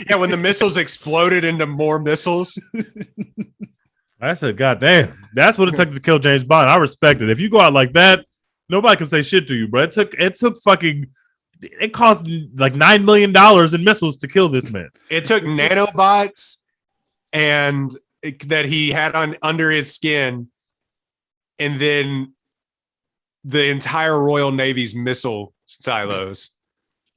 Speaker 2: Yeah. When the missiles exploded into more missiles.
Speaker 1: I said, God damn, that's what it took to kill James Bond. I respect it. If you go out like that, nobody can say shit to you, bro. It cost like $9 million in missiles to kill this man.
Speaker 2: It took nanobots and that he had on under his skin, and then the entire Royal Navy's missile silos.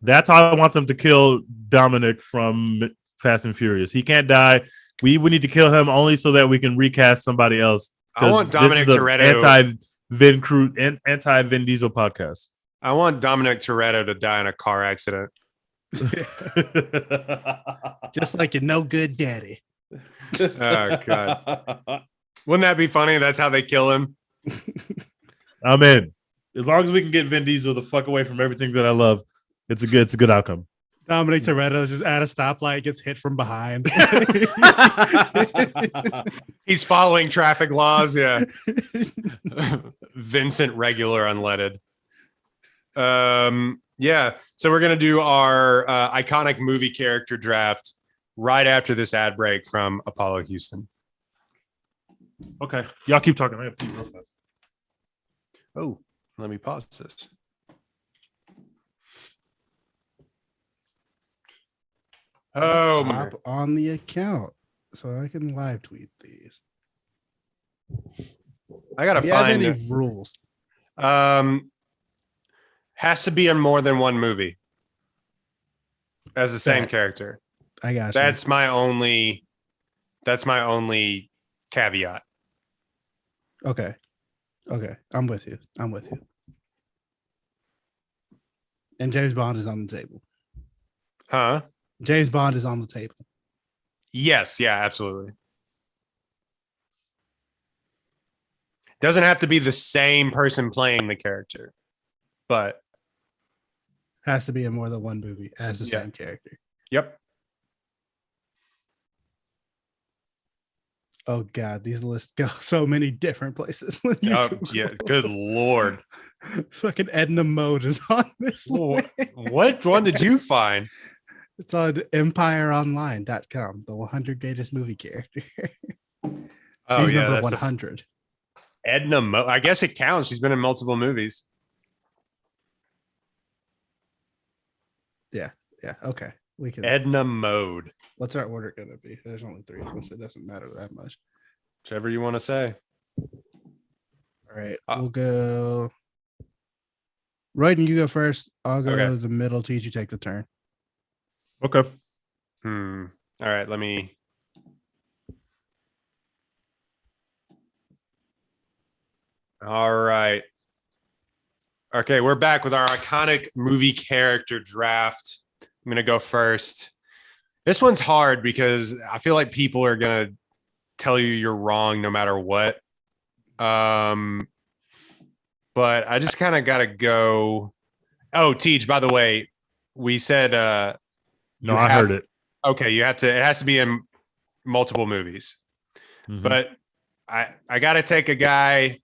Speaker 1: That's how I want them to kill Dominic from Fast and Furious. He can't die. We need to kill him only so that we can recast somebody else.
Speaker 2: I want Dominic Toretto
Speaker 1: anti-Vin Diesel podcast.
Speaker 2: I want Dominic Toretto to die in a car accident.
Speaker 3: Just like a no good daddy.
Speaker 2: Oh God. Wouldn't that be funny? That's how they kill him.
Speaker 1: I'm in. As long as we can get Vin Diesel the fuck away from everything that I love, it's a good outcome.
Speaker 3: Dominic Toretto is just at a stoplight, gets hit from behind.
Speaker 2: He's following traffic laws. Yeah. Vincent Regular Unleaded. Yeah. So we're gonna do our iconic movie character draft right after this ad break from Apollo Houston.
Speaker 1: Okay, y'all keep talking. I have to pee real fast.
Speaker 2: Oh, let me pause this. Oh,
Speaker 3: Hop on the account so I can live tweet these.
Speaker 2: I gotta
Speaker 3: Do you have
Speaker 2: find
Speaker 3: any
Speaker 2: it.
Speaker 3: rules?
Speaker 2: Has to be in more than one movie as the same character.
Speaker 3: I got you.
Speaker 2: That's my only caveat.
Speaker 3: Okay. I'm with you. And James Bond is on the table.
Speaker 2: Huh?
Speaker 3: James Bond is on the table.
Speaker 2: Yes, yeah, absolutely. Doesn't have to be the same person playing the character, but
Speaker 3: Has to be in more than one movie as the same character.
Speaker 2: Yep.
Speaker 3: Oh God, these lists go so many different places. When you
Speaker 2: Oh,
Speaker 3: Google.
Speaker 2: yeah. Good Lord.
Speaker 3: Fucking Edna Mode is on this list.
Speaker 2: What one did you find?
Speaker 3: It's on empireonline.com, the 100 greatest movie character.
Speaker 2: Oh,
Speaker 3: She's
Speaker 2: yeah.
Speaker 3: number
Speaker 2: That's
Speaker 3: 100.
Speaker 2: Edna Mode. I guess it counts. She's been in multiple movies.
Speaker 3: Yeah, okay. We can.
Speaker 2: Edna Mode.
Speaker 3: What's our order gonna be? There's only 3 of us. It doesn't matter that much.
Speaker 2: Whichever you want to say.
Speaker 3: All right, we'll go. Royden, you go first. I'll go
Speaker 2: Okay.
Speaker 3: the middle. Teach you take the turn.
Speaker 1: Okay.
Speaker 2: All right, let me. All right. Okay, we're back with our iconic movie character draft. I'm going to go first. This one's hard because I feel like people are going to tell you you're wrong no matter what. But I just kind of got to go. Oh, Teach, by the way, we said
Speaker 1: No, I heard it.
Speaker 2: okay, it has to be in multiple movies.
Speaker 1: Mhm.
Speaker 2: But I got to take a guy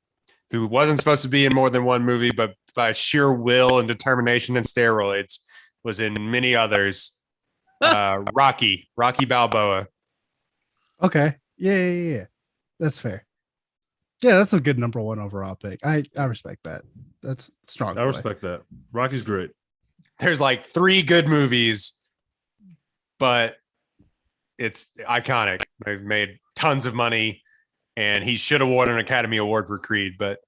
Speaker 2: who wasn't supposed to be in more than one movie, but by sheer will and determination and steroids was in many others. Rocky Balboa.
Speaker 3: Okay. Yeah. That's fair. Yeah, that's a good number 1 overall pick. I respect that. That's strong.
Speaker 1: I
Speaker 3: play.
Speaker 1: respect that. Rocky's great.
Speaker 2: There's like 3 good movies, but it's iconic. They've made tons of money, and he should have won an Academy Award for Creed, but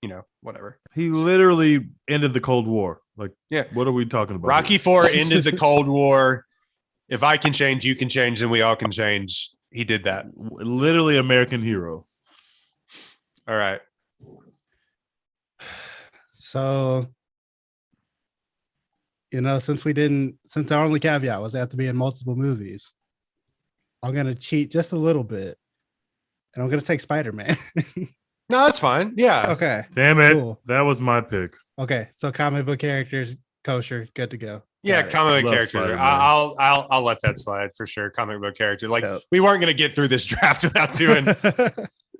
Speaker 2: whatever.
Speaker 1: He literally ended the Cold War. Like,
Speaker 2: Yeah.
Speaker 1: what are we talking about?
Speaker 2: Rocky IV ended the Cold War. If I can change, you can change, and we all can change. He did that.
Speaker 1: Literally American hero.
Speaker 2: All right.
Speaker 3: So, since our only caveat was they have to be in multiple movies, I'm going to cheat just a little bit, and I'm going to take Spider-Man.
Speaker 2: No, that's fine. Yeah.
Speaker 3: Okay.
Speaker 1: Damn it.
Speaker 3: Cool.
Speaker 1: That was my pick.
Speaker 3: Okay. So comic book characters, kosher, good to go.
Speaker 2: Yeah,
Speaker 3: Got it.
Speaker 2: comic book
Speaker 1: Love
Speaker 2: character.
Speaker 1: Spider-Man.
Speaker 2: I'll let that slide for sure. Comic book character. Like
Speaker 3: Dope.
Speaker 2: we weren't gonna get through this draft without doing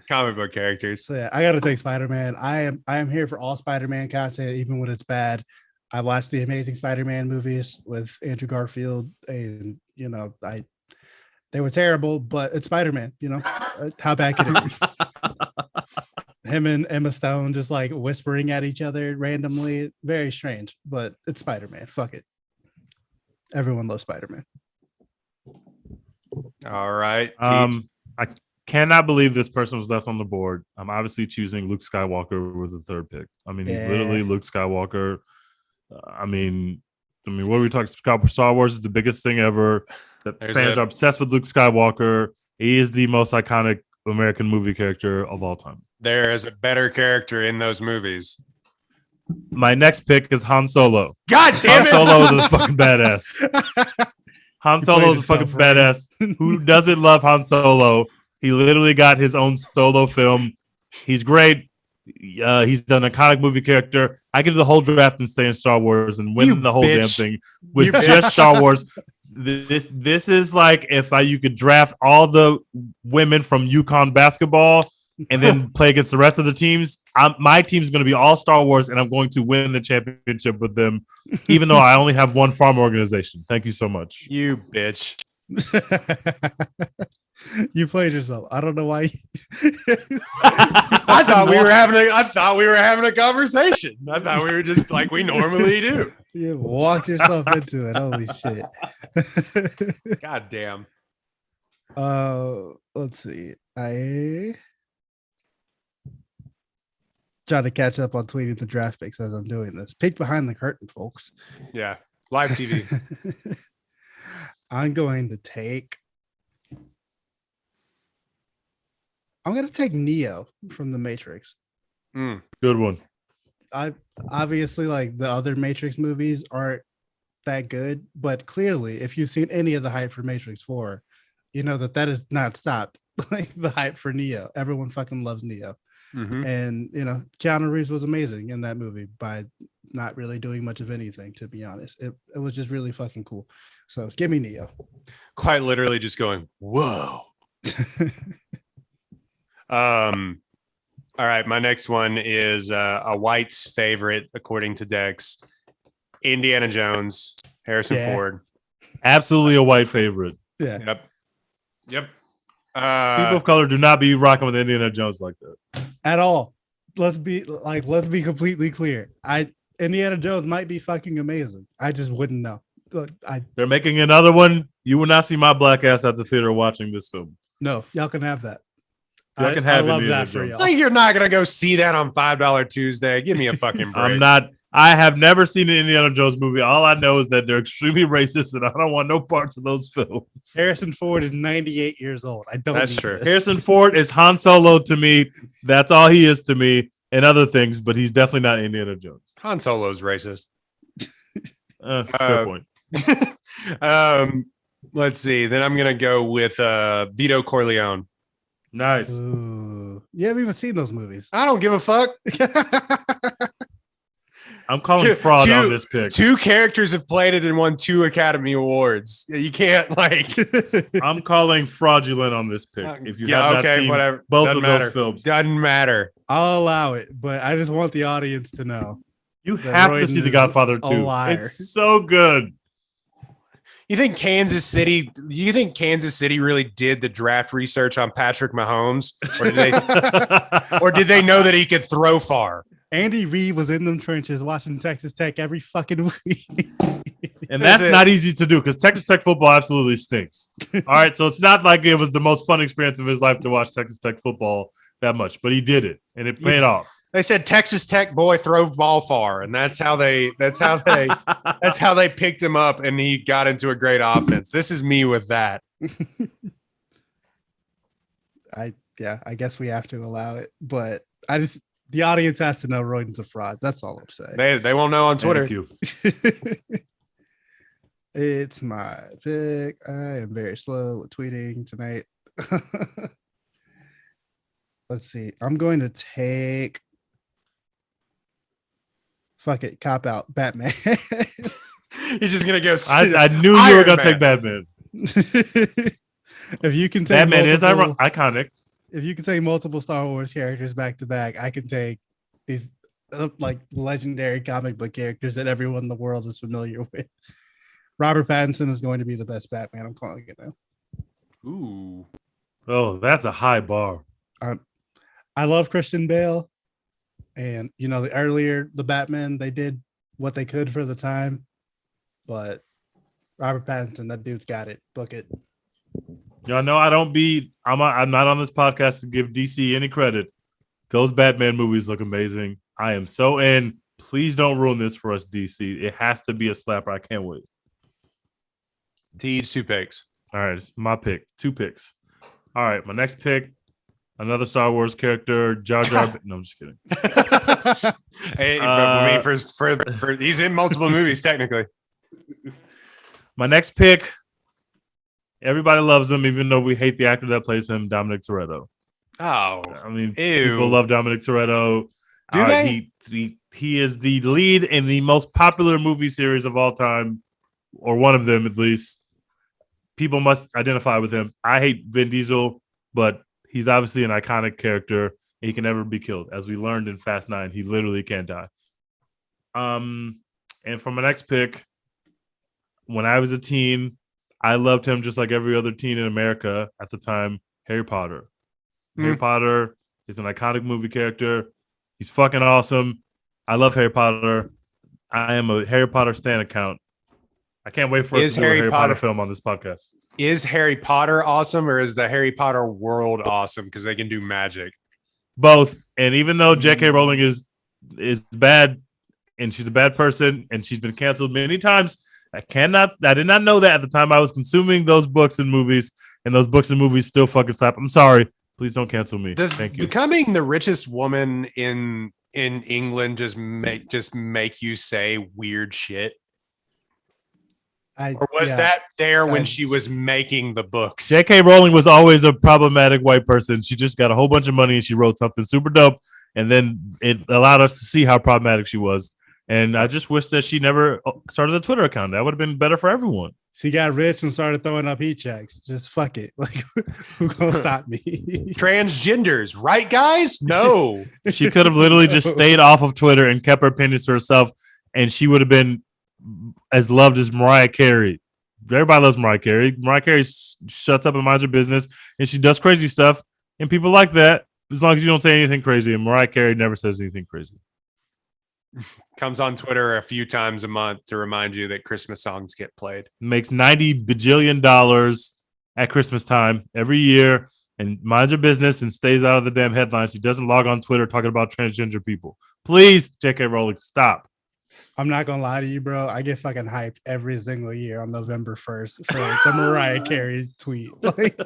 Speaker 2: comic book characters.
Speaker 3: So yeah, I gotta take Spider-Man. I am here for all Spider-Man content, even when it's bad. I watched the Amazing Spider-Man movies with Andrew Garfield, and they were terrible, but it's Spider-Man. How bad can it be? Him and Emma Stone just like whispering at each other randomly, very strange. But it's Spider-Man. Fuck it. Everyone loves Spider-Man.
Speaker 2: All right.
Speaker 1: I cannot believe this person was left on the board. I'm obviously choosing Luke Skywalker with the third pick. I mean, he's literally Luke Skywalker. I mean, what are we talking? Star Wars is the biggest thing ever. Fans are obsessed with Luke Skywalker. He is the most iconic American movie character of all time.
Speaker 2: There is a better character in those movies.
Speaker 1: My next pick is Han Solo.
Speaker 2: God damn
Speaker 1: Han
Speaker 2: it!
Speaker 1: Solo is a fucking badass. Han Solo is a fucking badass. Who doesn't love Han Solo? He literally got his own solo film. He's great. He's an iconic movie character. I give the whole draft and stay in Star Wars and win the whole damn thing with just Star Wars. This is like if you could draft all the women from UConn basketball and then play against the rest of the teams. My team's going to be all Star Wars, and I'm going to win the championship with them, even though I only have one farm organization. Thank you so much.
Speaker 2: You bitch.
Speaker 3: You played yourself. I don't know why.
Speaker 2: I thought we were having a conversation. I thought we were just like we normally do.
Speaker 3: You walked yourself into it. Holy shit.
Speaker 2: God damn.
Speaker 3: Let's see. I try to catch up on tweeting the draft picks as I'm doing this. Peek behind the curtain, folks.
Speaker 2: Yeah. Live TV.
Speaker 3: I'm going to take Neo from the Matrix.
Speaker 1: Good one.
Speaker 3: I obviously like the other Matrix movies aren't that good, but clearly if you've seen any of the hype for Matrix 4, you know that is not stopped. Like the hype for Neo. Everyone fucking loves Neo.
Speaker 2: Mm-hmm.
Speaker 3: And Keanu Reeves was amazing in that movie by not really doing much of anything, to be honest. It was just really fucking cool. So give me Neo.
Speaker 2: Quite literally just going, whoa. All right, my next one is a White's favorite, according to Dex. Indiana Jones, Harrison Ford.
Speaker 1: Absolutely a white favorite.
Speaker 3: Yeah.
Speaker 2: Yep.
Speaker 1: People of color do not be rocking with Indiana Jones like that.
Speaker 3: At all. Let's be completely clear. Indiana Jones might be fucking amazing. I just wouldn't know.
Speaker 1: They're making another one. You will not see my black ass at the theater watching this film.
Speaker 3: No, y'all can have that.
Speaker 1: I can have
Speaker 3: love
Speaker 1: Indiana
Speaker 3: that for
Speaker 1: Jones.
Speaker 3: y'all.
Speaker 2: Like you're not gonna go see that on $5 Tuesday. Give me a fucking break.
Speaker 1: I'm not. I have never seen an Indiana Jones movie. All I know is that they're extremely racist, and I don't want no parts of those films.
Speaker 3: Harrison Ford is 98 years old. I don't.
Speaker 2: That's true.
Speaker 1: Harrison Ford is Han Solo to me. That's all he is to me, and other things, but he's definitely not Indiana Jones.
Speaker 2: Han Solo's racist.
Speaker 1: Fair point.
Speaker 2: Let's see. Then I'm gonna go with Vito Corleone.
Speaker 1: Nice.
Speaker 3: Ooh. You haven't even seen those movies.
Speaker 2: I don't give a fuck.
Speaker 1: I'm calling fraud on this pick.
Speaker 2: 2 characters have played it and won 2 Academy Awards. You can't like.
Speaker 1: I'm calling fraudulent on this pick. If you have not seen both
Speaker 2: Doesn't
Speaker 1: of
Speaker 2: matter.
Speaker 1: those films,
Speaker 2: Doesn't matter.
Speaker 3: I'll allow it, but I just want the audience to know.
Speaker 1: you have to see The Godfather 2.
Speaker 3: liar.
Speaker 1: It's so good.
Speaker 2: You think Kansas City really did the draft research on Patrick Mahomes? Or did they know that he could throw far?
Speaker 3: Andy Reid was in them trenches watching Texas Tech every fucking week.
Speaker 1: And that's not easy to do because Texas Tech football absolutely stinks. All right. So it's not like it was the most fun experience of his life to watch Texas Tech football that much, but he did it and it paid off.
Speaker 2: They said Texas Tech boy throw ball far, and that's how they picked him up, and he got into a great offense. This is me with that.
Speaker 3: I guess we have to allow it, but the audience has to know Royden's a fraud. That's all I'm saying.
Speaker 2: They won't know on Twitter.
Speaker 1: Thank you.
Speaker 3: It's my pick. I am very slow with tweeting tonight. Let's see. I'm going to take. Fuck it. Cop out. Batman.
Speaker 2: He's just gonna go.
Speaker 1: I knew you were gonna take Batman.
Speaker 3: If you can take
Speaker 1: Batman is
Speaker 3: multiple-
Speaker 1: iconic.
Speaker 3: if you can take multiple Star Wars characters back to back, I can take these like legendary comic book characters that everyone in the world is familiar with. Robert Pattinson is going to be the best Batman. I'm calling it now.
Speaker 2: Ooh.
Speaker 1: Oh, that's a high bar.
Speaker 3: I love Christian Bale, and the Batman, they did what they could for the time, but Robert Pattinson, that dude's got it. Book it.
Speaker 1: Y'all know I'm not on this podcast to give DC any credit. Those Batman movies look amazing. I am so in. Please don't ruin this for us, DC. It has to be a slapper. I can't wait.
Speaker 2: Teed 2 picks.
Speaker 1: All right, it's my pick. 2 picks. All right, my next pick, another Star Wars character, Jar Jar. No, I'm just kidding.
Speaker 2: Hey, I mean, for he's in multiple movies technically.
Speaker 1: My next pick, everybody loves him, even though we hate the actor that plays him, Dominic Toretto.
Speaker 2: Oh,
Speaker 1: I mean,
Speaker 2: ew.
Speaker 1: people love Dominic Toretto.
Speaker 2: Do they?
Speaker 1: He is the lead in the most popular movie series of all time, or one of them at least. People must identify with him. I hate Vin Diesel, but he's obviously an iconic character. He can never be killed. As we learned in Fast 9, he literally can't die. And for my next pick, when I was a teen, I loved him just like every other teen in America at the time, Harry Potter. Harry Potter is an iconic movie character. He's fucking awesome. I love Harry Potter. I am a Harry Potter stan account. I can't wait for us to do a Harry Potter film on this podcast.
Speaker 2: Is Harry Potter awesome, or is the Harry Potter world awesome because they can do magic?
Speaker 1: Both. And even though J.K. Rowling is bad and she's a bad person and she's been canceled many times, I did not know that at the time I was consuming those books and movies, and those books and movies still fucking slap. I'm sorry. Please don't cancel me.
Speaker 2: Does
Speaker 1: Thank you.
Speaker 2: becoming the richest woman in England just make you say weird shit? Or was that there when she was making the books?
Speaker 1: J.K. Rowling was always a problematic white person. She just got a whole bunch of money and she wrote something super dope, and then it allowed us to see how problematic she was. And I just wish that she never started a Twitter account. That would have been better for everyone.
Speaker 3: She got rich and started throwing up heat checks. Just fuck it. Like, who gonna stop me?
Speaker 2: Transgenders, right, guys? No.
Speaker 1: She could have literally just stayed off of Twitter and kept her opinions to herself, and she would have been as loved as Mariah Carey. Everybody loves Mariah Carey. Mariah Carey shuts up and minds her business, and she does crazy stuff, and people like that as long as you don't say anything crazy. And Mariah Carey never says anything crazy.
Speaker 2: Comes on Twitter a few times a month to remind you that Christmas songs get played.
Speaker 1: Makes $90 bajillion at Christmas time every year and minds her business and stays out of the damn headlines. She doesn't log on Twitter talking about transgender people. Please, J.K. Rowling, stop.
Speaker 3: I'm not gonna lie to you, bro. I get fucking hyped every single year on November 1st for the Mariah Carey tweet. Like,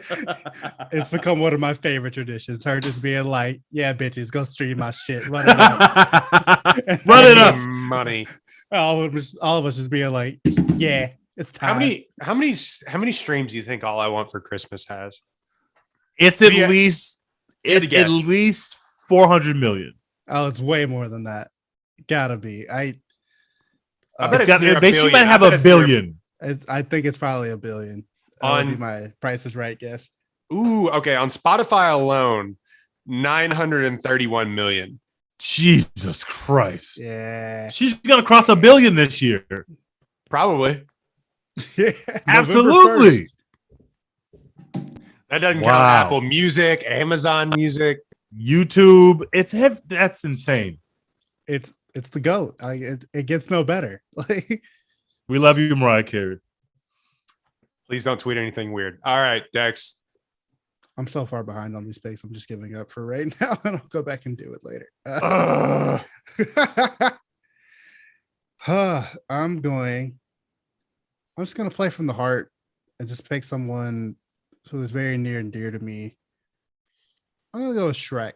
Speaker 3: it's become one of my favorite traditions. Her just being like, "Yeah, bitches, go stream my shit, run it up,
Speaker 1: Run it up,
Speaker 2: money."
Speaker 3: All of us just being like, "Yeah, it's time."
Speaker 2: How many streams do you think All I Want for Christmas has?
Speaker 1: It's at least 400 million.
Speaker 3: Oh, it's way more than that. Gotta be.
Speaker 2: I bet it's near a billion.
Speaker 1: She might have a billion.
Speaker 3: I think it's probably a billion. That would be my Price is Right guess.
Speaker 2: Ooh, okay. On Spotify alone, 931 million.
Speaker 1: Jesus Christ.
Speaker 3: Yeah.
Speaker 1: She's going to cross a billion this year.
Speaker 2: Probably.
Speaker 3: Yeah.
Speaker 1: Absolutely.
Speaker 2: That doesn't count Apple Music, Amazon Music,
Speaker 1: YouTube. That's insane.
Speaker 3: It's the GOAT. It gets no better. Like,
Speaker 1: we love you, Mariah Carey.
Speaker 2: Please don't tweet anything weird. All right, Dex.
Speaker 3: I'm so far behind on these picks. I'm just giving up for right now, and I'll go back and do it later. I'm just gonna play from the heart and just pick someone who is very near and dear to me. I'm gonna go with Shrek.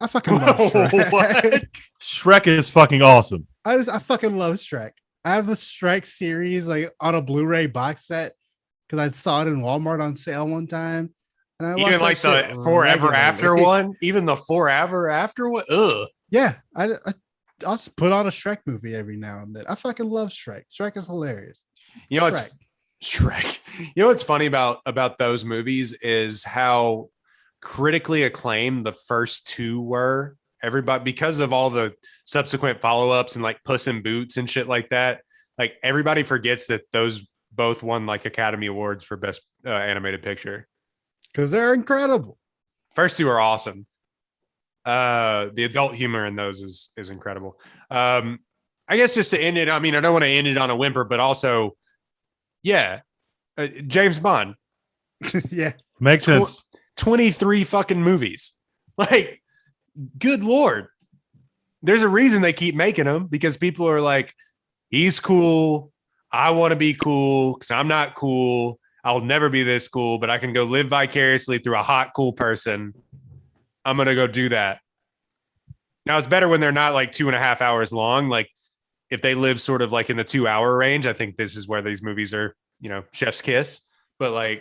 Speaker 3: I fucking love Shrek.
Speaker 2: What?
Speaker 1: Shrek is fucking awesome.
Speaker 3: I fucking love Shrek. I have the Shrek series like on a Blu-ray box set because I saw it in Walmart on sale one time. And I
Speaker 2: even like the Forever After one, even the Forever After one. Ugh.
Speaker 3: Yeah, I'll just put on a Shrek movie every now and then. I fucking love Shrek. Shrek is hilarious.
Speaker 2: You know,
Speaker 3: Shrek.
Speaker 2: Shrek. You know what's funny about those movies is how critically acclaimed the first two were. Everybody, because of all the subsequent follow-ups and like Puss in Boots and shit like that, like everybody forgets that those both won like Academy Awards for best animated picture.
Speaker 3: Because they're incredible.
Speaker 2: First two are awesome. The adult humor in those is incredible. I guess just to end it, I mean, I don't want to end it on a whimper, but also, yeah, James Bond.
Speaker 3: Yeah.
Speaker 1: Makes sense.
Speaker 2: 23 fucking movies. Like, good Lord. There's a reason they keep making them, because people are like, he's cool. I want to be cool because I'm not cool. I'll never be this cool, but I can go live vicariously through a hot, cool person. I'm going to go do that. Now, it's better when they're not like 2.5 hours long. Like, if they live sort of like in the 2-hour range, I think this is where these movies are, you know, chef's kiss. But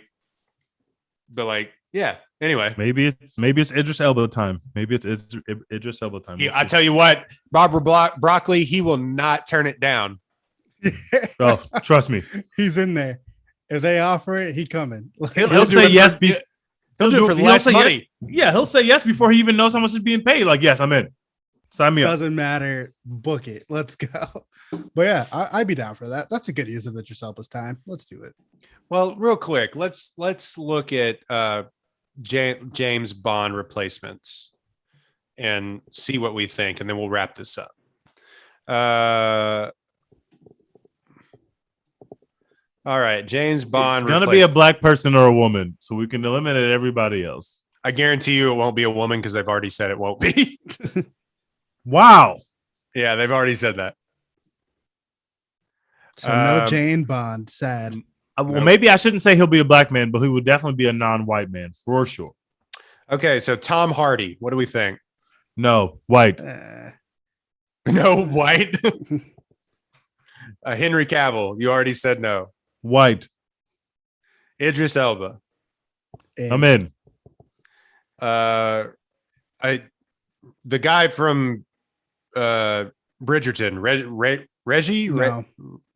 Speaker 2: yeah. Anyway,
Speaker 1: Maybe it's Idris Elba time. Maybe it's Idris Elba time.
Speaker 2: I tell you what, Barbara Broccoli, he will not turn it down.
Speaker 1: Oh, trust me.
Speaker 3: He's in there. If they offer it, he coming.
Speaker 1: He'll say yes.
Speaker 2: He'll do it for
Speaker 1: he'll
Speaker 2: less
Speaker 1: say
Speaker 2: money.
Speaker 1: Yeah, he'll say yes before he even knows how much is being paid. Like, yes, I'm in. Sign me up.
Speaker 3: Doesn't matter. Book it. Let's go. But yeah, I'd be down for that. That's a good use of Idris Elba's time. Let's do it.
Speaker 2: Well, real quick, let's look at James Bond replacements and see what we think, and then we'll wrap this up. All right, James Bond.
Speaker 1: It's gonna be a black person or a woman, so we can eliminate everybody else.
Speaker 2: I guarantee you, it won't be a woman because they've already said it won't be.
Speaker 1: Wow.
Speaker 2: Yeah, they've already said that.
Speaker 3: So no Jane Bond. Sad.
Speaker 1: Well,
Speaker 2: Nope.
Speaker 1: maybe I shouldn't say he'll be a black man, but he will definitely be a non-white man for sure.
Speaker 2: Okay, so Tom Hardy. What do we think?
Speaker 1: No, white.
Speaker 2: No, white. Henry Cavill. You already said no.
Speaker 1: White.
Speaker 2: Idris Elba.
Speaker 1: I'm in.
Speaker 2: The guy from Bridgerton, Reggie,
Speaker 3: No.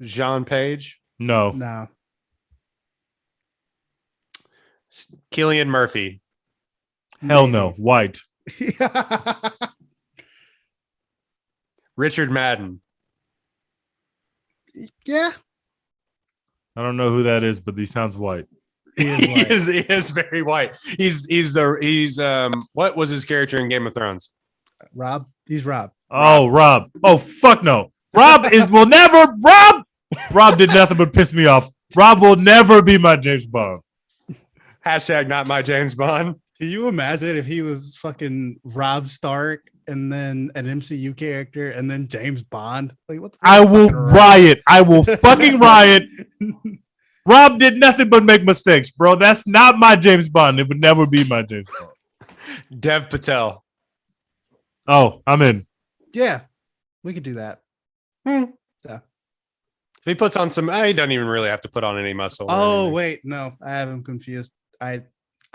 Speaker 2: Jean Page,
Speaker 1: No.
Speaker 3: No.
Speaker 2: Cillian Murphy,
Speaker 1: Hell no. White.
Speaker 2: Richard Madden.
Speaker 3: Yeah.
Speaker 1: I don't know who that is, but he sounds white.
Speaker 3: He is
Speaker 2: He
Speaker 3: white.
Speaker 2: he is very white. He's what was his character in Game of Thrones?
Speaker 3: Rob. He's Rob.
Speaker 1: Oh, Rob. Oh, fuck no. Rob did nothing but piss me off. Rob will never be my James Bond.
Speaker 2: Hashtag not my James Bond.
Speaker 3: Can you imagine if he was fucking Rob Stark and then an MCU character and then James Bond? Like, what's
Speaker 1: I will riot. I will fucking riot. Rob did nothing but make mistakes, bro. That's not my James Bond. It would never be my James Bond.
Speaker 2: Dev Patel.
Speaker 1: Oh, I'm in.
Speaker 3: Yeah, we could do that.
Speaker 2: If he puts on some, he doesn't even really have to put on any muscle. or
Speaker 3: Oh
Speaker 2: anything.
Speaker 3: wait, no, I have him confused. I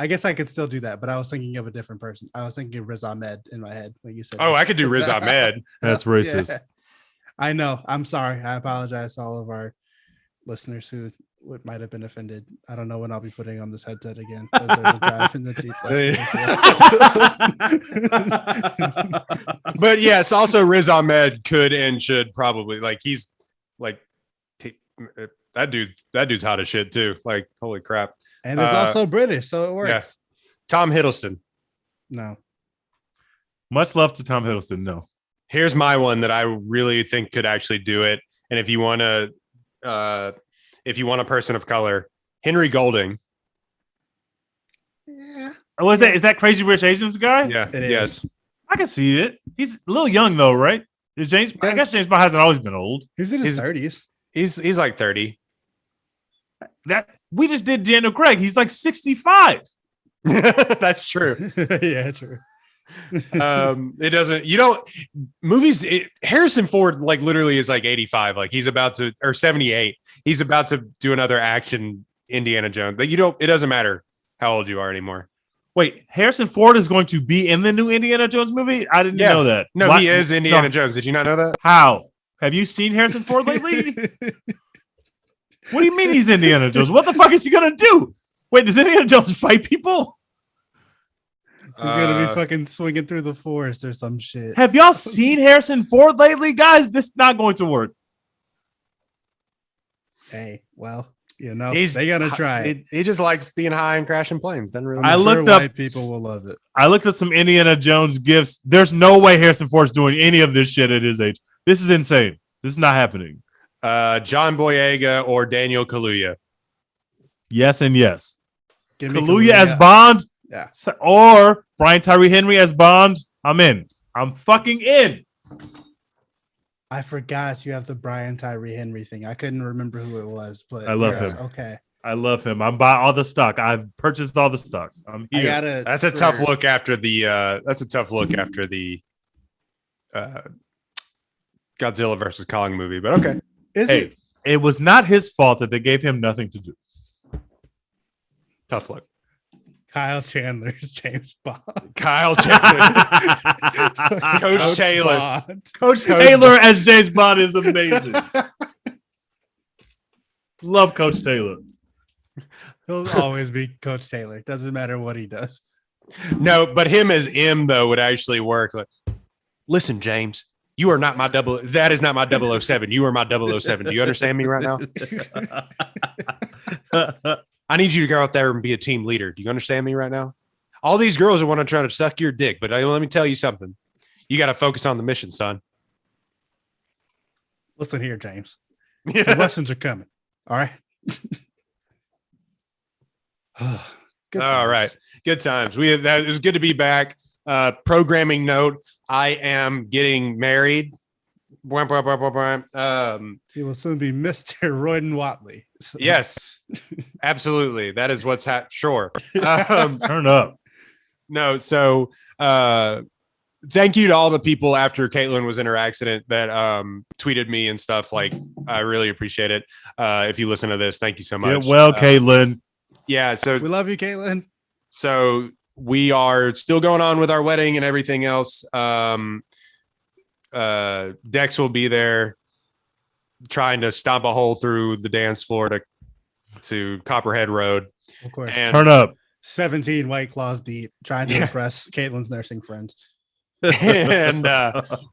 Speaker 3: guess I could still do that, but I was thinking of a different person. I was thinking Riz Ahmed in my head when you said.
Speaker 2: Oh, I could do Riz Ahmed.
Speaker 1: That's racist.
Speaker 3: Yeah. I know. I'm sorry. I apologize to all of our listeners who might have been offended. I don't know when I'll be putting on this headset again. There's a drive in the teeth.
Speaker 2: But yes, also Riz Ahmed could and should probably he's like that dude's hot as shit too. Like, holy crap.
Speaker 3: And it's also British, so it works.
Speaker 2: Yeah. Tom Hiddleston.
Speaker 3: No.
Speaker 1: Much love to Tom Hiddleston. No.
Speaker 2: Here's my one that I really think could actually do it. And if you want a person of color, Henry Golding.
Speaker 3: Yeah.
Speaker 1: Oh, is that Crazy Rich Asians guy?
Speaker 2: Yeah.
Speaker 3: It is.
Speaker 2: Yes.
Speaker 1: I can see it. He's a little young though, right? Is James? I guess James Bond hasn't always been old.
Speaker 3: He's in his 30s.
Speaker 2: He's like 30.
Speaker 1: That we just did Daniel Craig. He's like 65.
Speaker 2: That's true.
Speaker 3: Yeah, true.
Speaker 2: It doesn't, movies, Harrison Ford like literally is like 85, like he's about to, or 78, he's about to do another action Indiana Jones. It doesn't matter how old you are anymore.
Speaker 1: Wait, Harrison Ford is going to be in the new Indiana Jones movie? I didn't know that.
Speaker 2: No,
Speaker 1: What?
Speaker 2: he is Indiana
Speaker 1: No.
Speaker 2: Jones. Did you not know that?
Speaker 1: How? Have you seen Harrison Ford lately? What do you mean he's Indiana Jones? What the fuck is he gonna do? Wait, does Indiana Jones fight people?
Speaker 3: He's gonna be fucking swinging through the forest or some shit.
Speaker 1: Have y'all seen Harrison Ford lately, guys? This is not going to work.
Speaker 3: Hey, well, they gotta try it.
Speaker 2: He just likes being high and crashing planes. Doesn't really.
Speaker 1: I
Speaker 3: I'm
Speaker 1: looked
Speaker 3: sure
Speaker 1: up-
Speaker 3: white people will love it.
Speaker 1: I looked at some Indiana Jones gifts. There's no way Harrison Ford's doing any of this shit at his age. This is insane. This is not happening.
Speaker 2: John Boyega or Daniel Kaluuya.
Speaker 1: Yes and yes.
Speaker 3: Give me
Speaker 1: Kaluuya as
Speaker 3: Kaluuya.
Speaker 1: Bond,
Speaker 3: Yeah.
Speaker 1: or Brian Tyree Henry as Bond. I'm in. I'm fucking in.
Speaker 3: I forgot you have the Brian Tyree Henry thing. I couldn't remember who it was, but
Speaker 1: I love
Speaker 3: yes,
Speaker 1: him.
Speaker 3: Okay.
Speaker 1: I love him. I'm buying all the stock. I've purchased all the stock. I'm
Speaker 3: I
Speaker 1: here.
Speaker 3: gotta
Speaker 2: That's a tough look after the. That's a tough look after the. Godzilla versus Kong movie, but okay.
Speaker 3: Is
Speaker 1: Hey,
Speaker 3: it?
Speaker 1: it was not his fault that they gave him nothing to do.
Speaker 2: Tough look.
Speaker 3: Kyle Chandler's James Bond.
Speaker 2: Kyle Chandler. Coach Taylor.
Speaker 3: Bond.
Speaker 1: Coach Taylor as James Bond is amazing. Love Coach Taylor.
Speaker 3: He'll always be Coach Taylor. Doesn't matter what he does.
Speaker 2: No, but him as M though would actually work. Like, listen, James, you are not my double. That is not my 007. You are my 007. Do you understand me right now? I need you to go out there and be a team leader. Do you understand me right now? All these girls are want to try to suck your dick, but let me tell you something. You got to focus on the mission, son.
Speaker 3: Listen here, James. The Russians are coming. All right. Good
Speaker 2: All
Speaker 3: times.
Speaker 2: right. Good times. It was good to be back. Programming note: I am getting married. Bwah, bwah, bwah, bwah, bwah.
Speaker 3: He will soon be Mr. Royden Watley. So-
Speaker 2: Yes, absolutely. That is what's sure.
Speaker 1: Turn up.
Speaker 2: No, so thank you to all the people after Caitlin was in her accident that tweeted me and stuff. Like, I really appreciate it. If you listen to this, thank you so much.
Speaker 1: Get well, Caitlin.
Speaker 2: Yeah, so
Speaker 3: We love you, Caitlin.
Speaker 2: So we are still going on with our wedding and everything else. Dex will be there trying to stomp a hole through the dance floor to Copperhead Road.
Speaker 3: Of course.
Speaker 2: And,
Speaker 1: Turn up.
Speaker 3: 17 White Claws deep, trying to impress Caitlin's nursing friends.
Speaker 2: and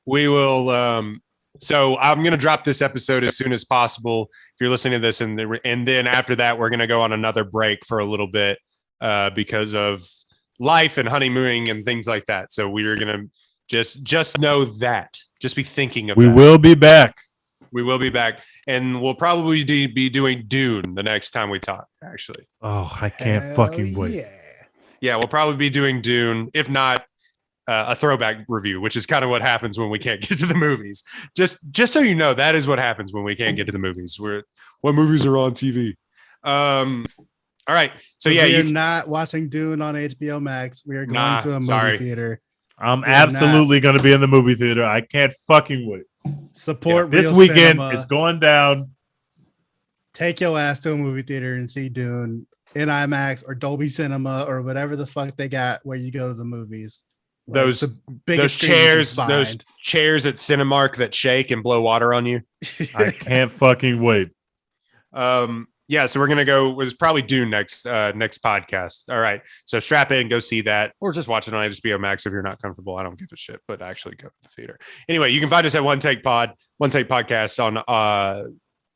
Speaker 2: we will. So I'm going to drop this episode as soon as possible. If you're listening to this, and then after that, we're going to go on another break for a little bit because of life and honeymooning and things like that. So we're going to just know that. Just be thinking of
Speaker 1: We
Speaker 2: that.
Speaker 1: will be back.
Speaker 2: We will be back, and we'll probably be doing Dune the next time we talk. Actually,
Speaker 1: Oh, I can't
Speaker 3: Hell
Speaker 1: fucking wait.
Speaker 3: Yeah.
Speaker 2: yeah, we'll probably be doing Dune, if not a throwback review, which is kind of what happens when we can't get to the movies. Just so you know, that is what happens when we can't get to the movies. What movies are on TV? All right, so yeah,
Speaker 3: we are
Speaker 2: you,
Speaker 3: not watching Dune on HBO Max. We are going
Speaker 2: Nah,
Speaker 3: to a movie
Speaker 2: sorry.
Speaker 3: theater.
Speaker 1: I'm
Speaker 3: We're
Speaker 1: absolutely going to be in the movie theater. I can't fucking wait.
Speaker 3: Support
Speaker 1: This
Speaker 3: real
Speaker 1: weekend,
Speaker 3: cinema.
Speaker 1: it's going down.
Speaker 3: Take your ass to a movie theater and see Dune in IMAX or Dolby Cinema or whatever the fuck they got where you go to the movies. Like,
Speaker 2: those
Speaker 3: the biggest screen you can
Speaker 2: those
Speaker 3: find.
Speaker 2: chairs at Cinemark that shake and blow water on you.
Speaker 1: I can't fucking wait.
Speaker 2: Yeah, so we're gonna go. Was probably Dune next podcast. All right, so strap in, go see that, or just watch it on HBO Max if you're not comfortable. I don't give a shit, but actually go to the theater. Anyway, you can find us at One Take Podcast on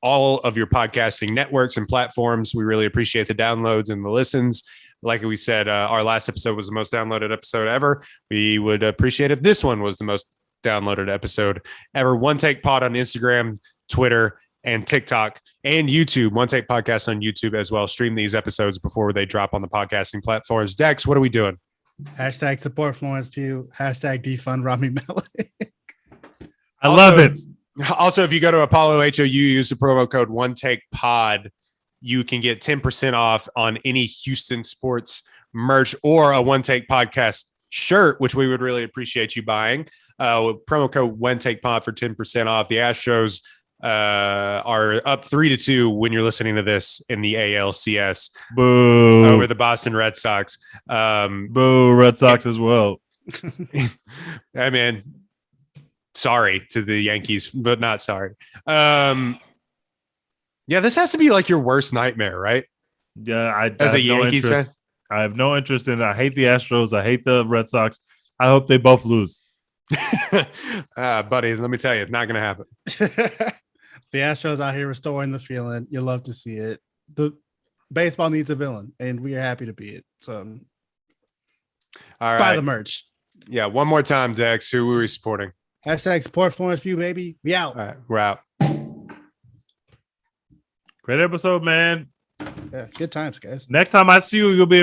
Speaker 2: all of your podcasting networks and platforms. We really appreciate the downloads and the listens. Like we said, our last episode was the most downloaded episode ever. We would appreciate if this one was the most downloaded episode ever. One Take Pod on Instagram, Twitter, and TikTok, and YouTube. One Take Podcast on YouTube as well. Stream these episodes before they drop on the podcasting platforms. Dex, what are we doing?
Speaker 3: Hashtag support Florence Pugh. Hashtag defund Rami Malek.
Speaker 1: I love it.
Speaker 2: Also, if you go to Apollo HOU, use the promo code One Take Pod, you can get 10% off on any Houston sports merch or a One Take Podcast shirt, which we would really appreciate you buying. With promo code One Take Pod for 10% off. The Astros are up 3-2 when you're listening to this in the ALCS
Speaker 1: Boo.
Speaker 2: over the Boston Red Sox.
Speaker 1: Boo, Red Sox as well.
Speaker 2: I mean, sorry to the Yankees, but not sorry. Yeah, this has to be like your worst nightmare, right?
Speaker 1: Yeah, I
Speaker 2: As
Speaker 1: have
Speaker 2: a Yankees fan?
Speaker 1: I have no interest in it. I hate the Astros. I hate the Red Sox. I hope they both lose.
Speaker 2: Buddy, let me tell you, it's not going to happen.
Speaker 3: The Astros out here restoring the feeling. You love to see it. The baseball needs a villain, and we are happy to be it. So
Speaker 2: All
Speaker 3: buy
Speaker 2: right.
Speaker 3: the merch.
Speaker 2: Yeah, one more time, Dex. Who were we supporting?
Speaker 3: Hashtag support Florence View, baby. We out.
Speaker 2: All right, we're out.
Speaker 1: Great episode, man.
Speaker 3: Yeah, good times, guys.
Speaker 1: Next time I see you, you'll be